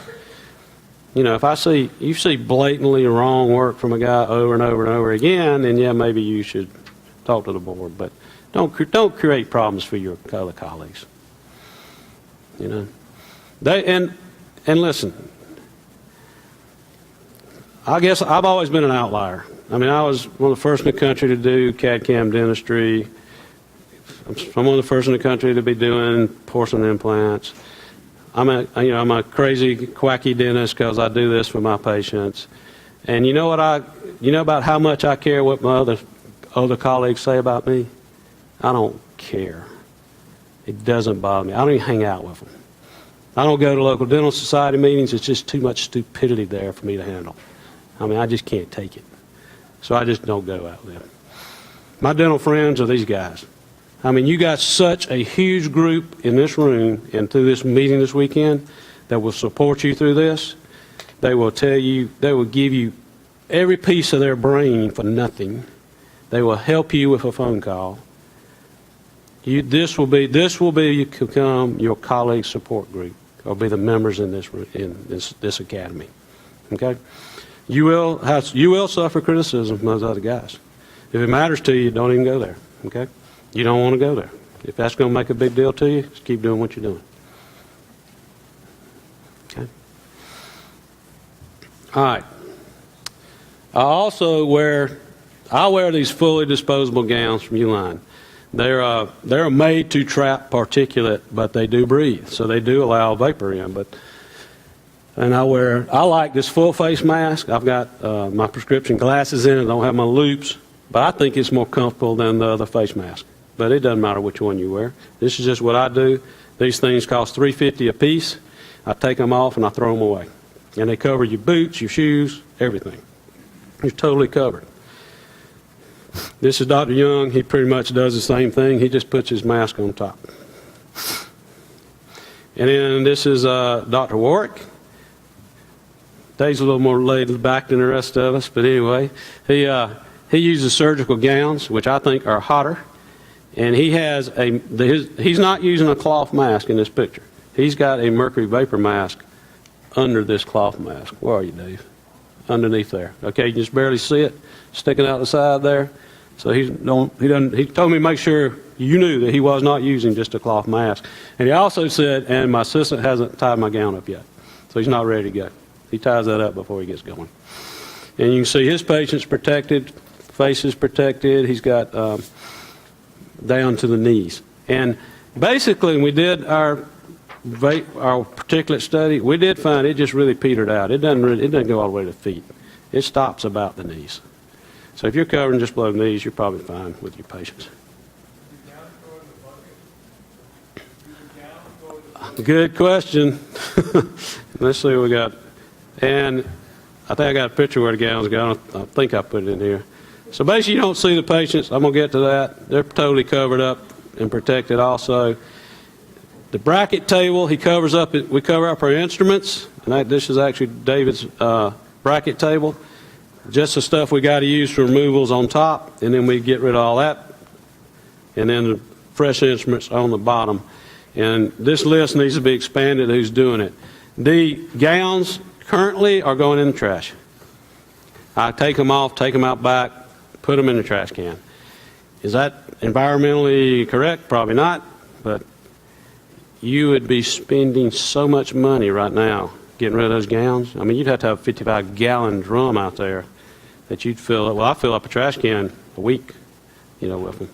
You know, if you see blatantly wrong work from a guy over and over and over again, then yeah, maybe you should talk to the board. But don't create problems for your other colleagues. You know, and listen. I guess I've always been an outlier. I mean, I was one of the first in the country to do CAD/CAM dentistry. I'm one of the first in the country to be doing porcelain implants. I'm a crazy, quacky dentist because I do this for my patients. And you know about how much I care what my other colleagues say about me? I don't care. It doesn't bother me. I don't even hang out with them. I don't go to local dental society meetings. It's just too much stupidity there for me to handle. I mean, I just can't take it. So I just don't go out there. My dental friends are these guys. I mean, you got such a huge group in this room and through this meeting this weekend that will support you through this. They will tell you, they will give you every piece of their brain for nothing. They will help you with a phone call. This will become your colleague support group, or be the members in this academy. Okay? You will suffer criticism from those other guys. If it matters to you, don't even go there. Okay? You don't want to go there. If that's going to make a big deal to you, just keep doing what you're doing. Okay? All right. I wear these fully disposable gowns from Uline. They're made to trap particulate, but they do breathe, so they do allow vapor in. And I like this full face mask. I've got my prescription glasses in it. I don't have my loupes, but I think it's more comfortable than the other face mask. But it doesn't matter which one you wear. This is just what I do. These things cost $3.50 a piece. I take them off and I throw them away. And they cover your boots, your shoes, everything. You're totally covered. This is Dr. Young. He pretty much does the same thing. He just puts his mask on top. And then this is Dr. Warwick. Dave's a little more laid back than the rest of us, but anyway, he uses surgical gowns, which I think are hotter. And he has he's not using a cloth mask in this picture. He's got a mercury vapor mask under this cloth mask. Where are you, Dave? Underneath there. Okay, you can just barely see it sticking out the side there. So he told me to make sure you knew that he was not using just a cloth mask. And he also said, and my assistant hasn't tied my gown up yet, so he's not ready to go. He ties that up before he gets going. And you can see his patient's protected, face is protected. He's got down to the knees. And basically, when we did our particulate study, we did find it just really petered out. It doesn't go all the way to the feet. It stops about the knees. So if you're covering just below the knees, you're probably fine with your patients. Good question. Let's see what we got. And I think I got a picture where the gown's gone. I think I put it in here. So basically, you don't see the patients. I'm going to get to that. They're totally covered up and protected also. The bracket table, we cover up our instruments. And this is actually David's bracket table. Just the stuff we got to use for removals on top, and then we get rid of all that. And then the fresh instruments on the bottom. And this list needs to be expanded, who's doing it. The gowns currently are going in the trash. I take them off, take them out back, put them in the trash can. Is that environmentally correct? Probably not, but you would be spending so much money right now getting rid of those gowns. I mean, you'd have to have a 55-gallon drum out there that you'd fill up. Well, I fill up a trash can a week, with them.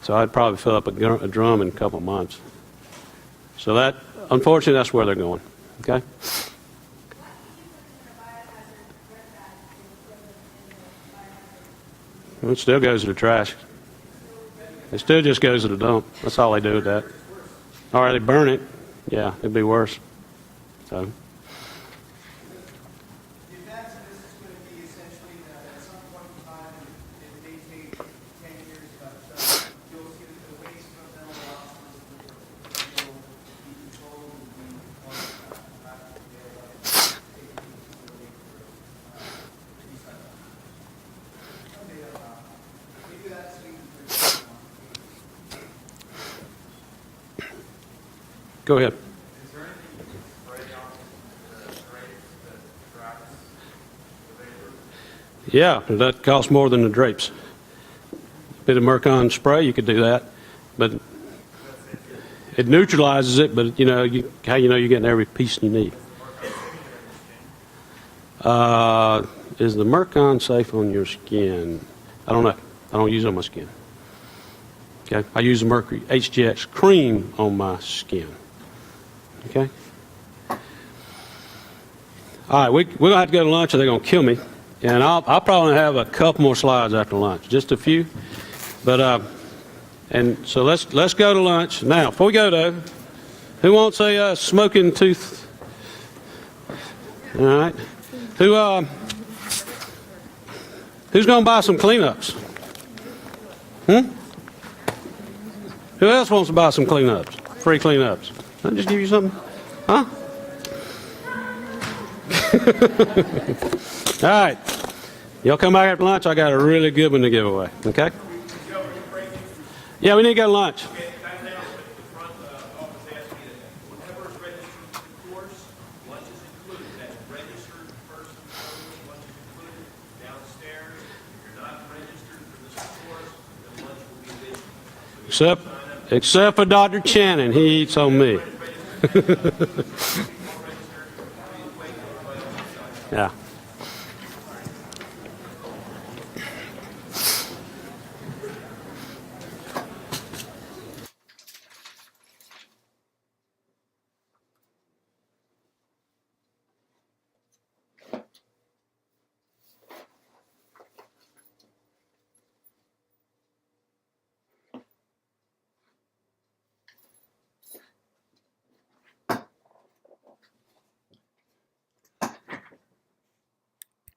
So I'd probably fill up a drum in a couple of months. So that, unfortunately, that's where they're going. Okay? It still goes to the trash. It still just goes to the dump. That's all they do with that. Or they burn it. Yeah, it'd be worse. So. Go ahead. Is there anything you can spray on the drapes that traps the vapor? Yeah, that costs more than the drapes. A bit of Mercon spray, you could do that, but it neutralizes it. But how you're getting every piece you need. Is the Mercon safe on your skin? I don't know. I don't use it on my skin. Okay, I use the Mercury HGX cream on my skin. Okay. All right, we're gonna have to go to lunch, or they're gonna kill me. And I'll probably have a couple more slides after lunch, just a few. But and so let's go to lunch now. Before we go though, who wants a smoking tooth? All right. Who's gonna buy some cleanups? Who else wants to buy some cleanups? Free cleanups. I'll just give you something. Huh? All right. Y'all come back after lunch. I got a really good one to give away. Okay? Yeah, we need to go to lunch. Except for Dr. Channon, he eats on me. Yeah.